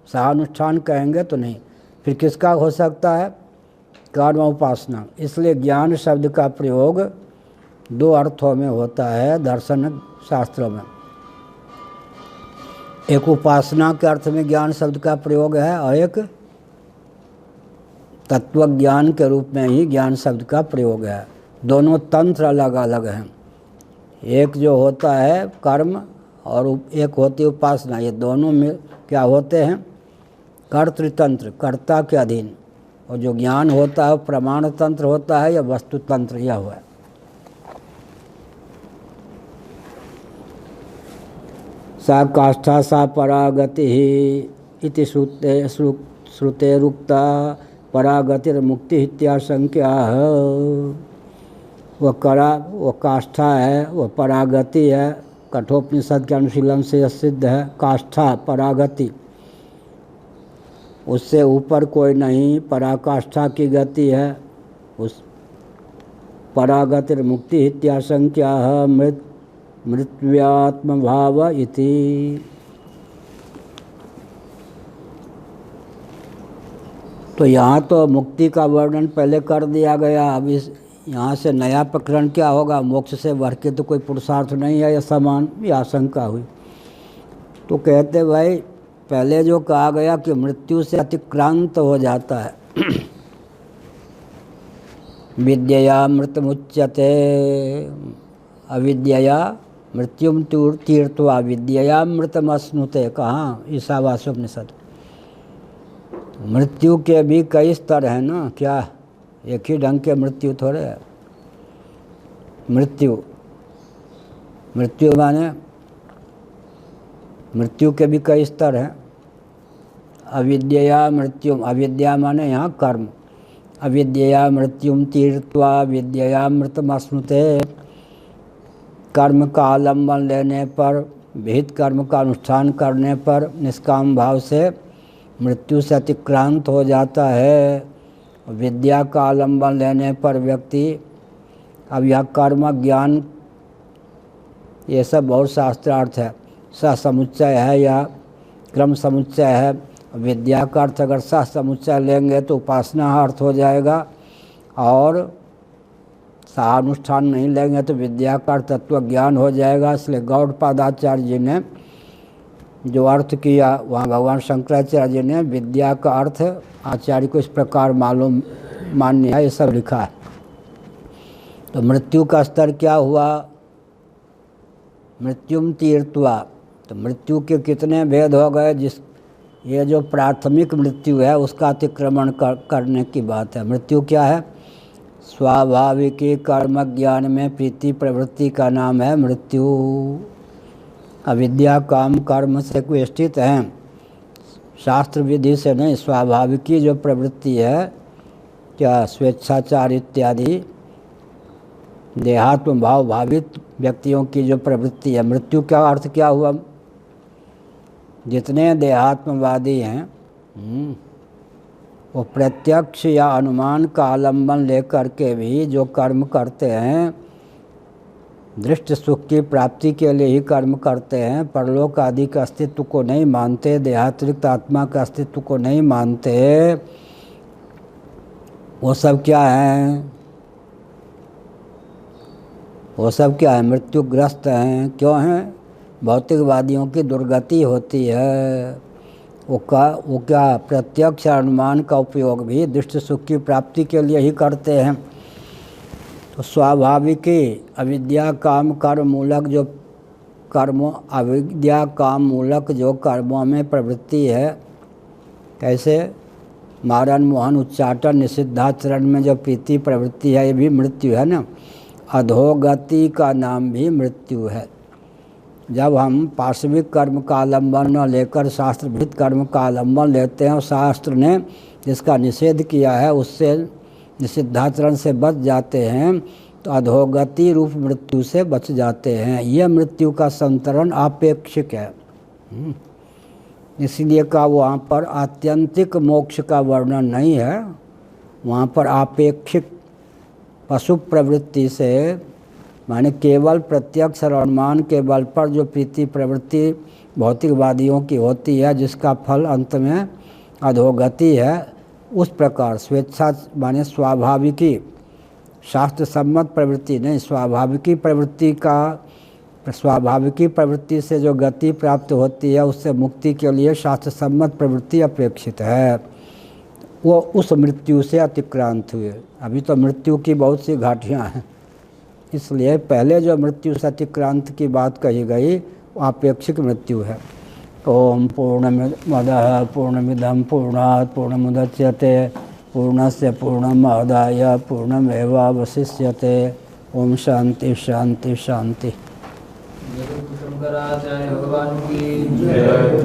Speaker 1: सहानुष्ठान कहेंगे तो नहीं। फिर किसका हो सकता है, कर्म उपासना। इसलिए ज्ञान शब्द का प्रयोग दो अर्थों में होता है दर्शन शास्त्रों में। एक उपासना के अर्थ में ज्ञान शब्द का प्रयोग है, और एक तत्व ज्ञान के रूप में ही ज्ञान शब्द का प्रयोग है। दोनों तंत्र अलग अलग हैं। एक जो होता है कर्म और एक होती है उपासना। ये दोनों में क्या होते हैं, कर्तृतंत्र, कर्ता के अधीन। और जो ज्ञान होता है प्रमाण तंत्र होता है या वस्तु तंत्र, यह हुआ। सा काष्ठा सा परागति इति श्रुतेरुक्ता परागतिर्मुक्ति इत्याशंक्या। वो काष्ठा है, वो परागति है। कठोपनिषद के अनुशीलन से सिद्ध है। काष्ठा परागति, उससे ऊपर कोई नहीं, पराकाष्ठा की गति है। उस परागतिर्मुक्ति इत्याशंक्या मृत्व्यात्म भाव इति। तो यहाँ तो मुक्ति का वर्णन पहले कर दिया गया। अब इस यहाँ से नया प्रकरण क्या होगा, मोक्ष से बढ़ के तो कोई पुरुषार्थ नहीं है या समान, ये आशंका हुई। तो कहते भाई पहले जो कहा गया कि मृत्यु से अतिक्रांत हो जाता है, विद्यया मृतमुच्यते अविद्यया मृत्युम तीर्थवा विद्यया मृतमश्नुते। कहाँ, ईशावास्योपनिषद। मृत्यु के भी कई स्तर हैं ना, क्या एक ही ढंग के मृत्यु थोड़े है। मृत्यु माने मृत्यु के भी कई स्तर हैं। अविद्यया मृत्युम, अविद्या माने यहाँ कर्म। अविद्यया मृत्युम तीर्थवा विद्यया मृतमश्नुते। कर्म का आलम्बन लेने पर, विहित कर्म का अनुष्ठान करने पर निष्काम भाव से मृत्यु से अतिक्रांत हो जाता है। विद्या का आलम्बन लेने पर व्यक्ति, अब यह कर्म ज्ञान ये सब बहुत शास्त्रार्थ है। सह समुच्चय है या क्रम समुच्चय है। विद्या का अर्थ अगर सह समुच्चय लेंगे तो उपासना अर्थ हो जाएगा, और सहानुष्ठान नहीं लेंगे तो विद्या का तत्व ज्ञान हो जाएगा। इसलिए गौड़पादाचार्य जी ने जो अर्थ किया, वहाँ भगवान शंकराचार्य जी ने विद्या का अर्थ आचार्य को इस प्रकार मालूम मान्य है, ये सब लिखा है। तो मृत्यु का स्तर क्या हुआ? मृत्युम तीर्थवा, तो मृत्यु के कितने भेद हो गए? ये जो प्राथमिक मृत्यु है उसका अतिक्रमण करने की बात है। मृत्यु क्या है? स्वाभाविकी कर्म ज्ञान में प्रीति प्रवृत्ति का नाम है मृत्यु। अविद्या काम कर्म से वेष्टित हैं, शास्त्र विधि से नहीं। स्वाभाविकी जो प्रवृत्ति है, क्या स्वेच्छाचार इत्यादि देहात्म भाव भावित व्यक्तियों की जो प्रवृत्ति है। मृत्यु का अर्थ क्या हुआ? जितने देहात्मवादी हैं वो प्रत्यक्ष या अनुमान का आलंबन लेकर के भी जो कर्म करते हैं, दृष्ट सुख की प्राप्ति के लिए ही कर्म करते हैं, परलोक आदि के अस्तित्व को नहीं मानते, देहातिरिक्त आत्मा के अस्तित्व को नहीं मानते, वो सब क्या हैं? वो सब क्या है? मृत्युग्रस्त हैं। क्यों हैं? भौतिकवादियों की दुर्गति होती है। वो क्या प्रत्यक्ष अनुमान का उपयोग भी दृष्ट सुख की प्राप्ति के लिए ही करते हैं। तो स्वाभाविक अविद्या काम कर्म मूलक जो कर्मों, अविद्या काम मूलक जो कर्मों में प्रवृत्ति है, कैसे मारण मोहन उच्चाटन निषिद्धाचरण में जो प्रीति प्रवृत्ति है, ये भी मृत्यु है ना। अधोगति का नाम भी मृत्यु है। जब हम पार्श्विक कर्म का आलम्बन न लेकर शास्त्रविहित कर्म का आलम्बन लेते हैं और शास्त्र ने जिसका निषेध किया है उससे निषिद्धाचरण से बच जाते हैं, तो अधोगति रूप मृत्यु से बच जाते हैं। यह मृत्यु का संतरण आपेक्षिक है। इसलिए का वहाँ पर आत्यंतिक मोक्ष का वर्णन नहीं है, वहाँ पर आपेक्षिक पशु प्रवृत्ति से, माने केवल प्रत्यक्ष और अनुमान के बल पर जो प्रीति प्रवृत्ति भौतिकवादियों की होती है, जिसका फल अंत में अधोगति है, उस प्रकार स्वेच्छा माने स्वाभाविकी, शास्त्र सम्मत प्रवृत्ति नहीं, स्वाभाविकी प्रवृत्ति से जो गति प्राप्त होती है, उससे मुक्ति के लिए शास्त्र सम्मत प्रवृत्ति अपेक्षित है। वो उस मृत्यु से अतिक्रांत हुए। अभी तो मृत्यु की बहुत सी घाटियाँ हैं, इसलिए पहले जो मृत्यु से अतिक्रांत की बात कही गई वो आपेक्षिक मृत्यु है। ओम पूर्णमदः पूर्णमिदं पूर्णात् पूर्णमुदच्यते पूर्णस्य पूर्णमादाय पूर्णमेवावशिष्यते। ओम शांति शांति शांति।
Speaker 3: शंकराचार्य भगवान की जय।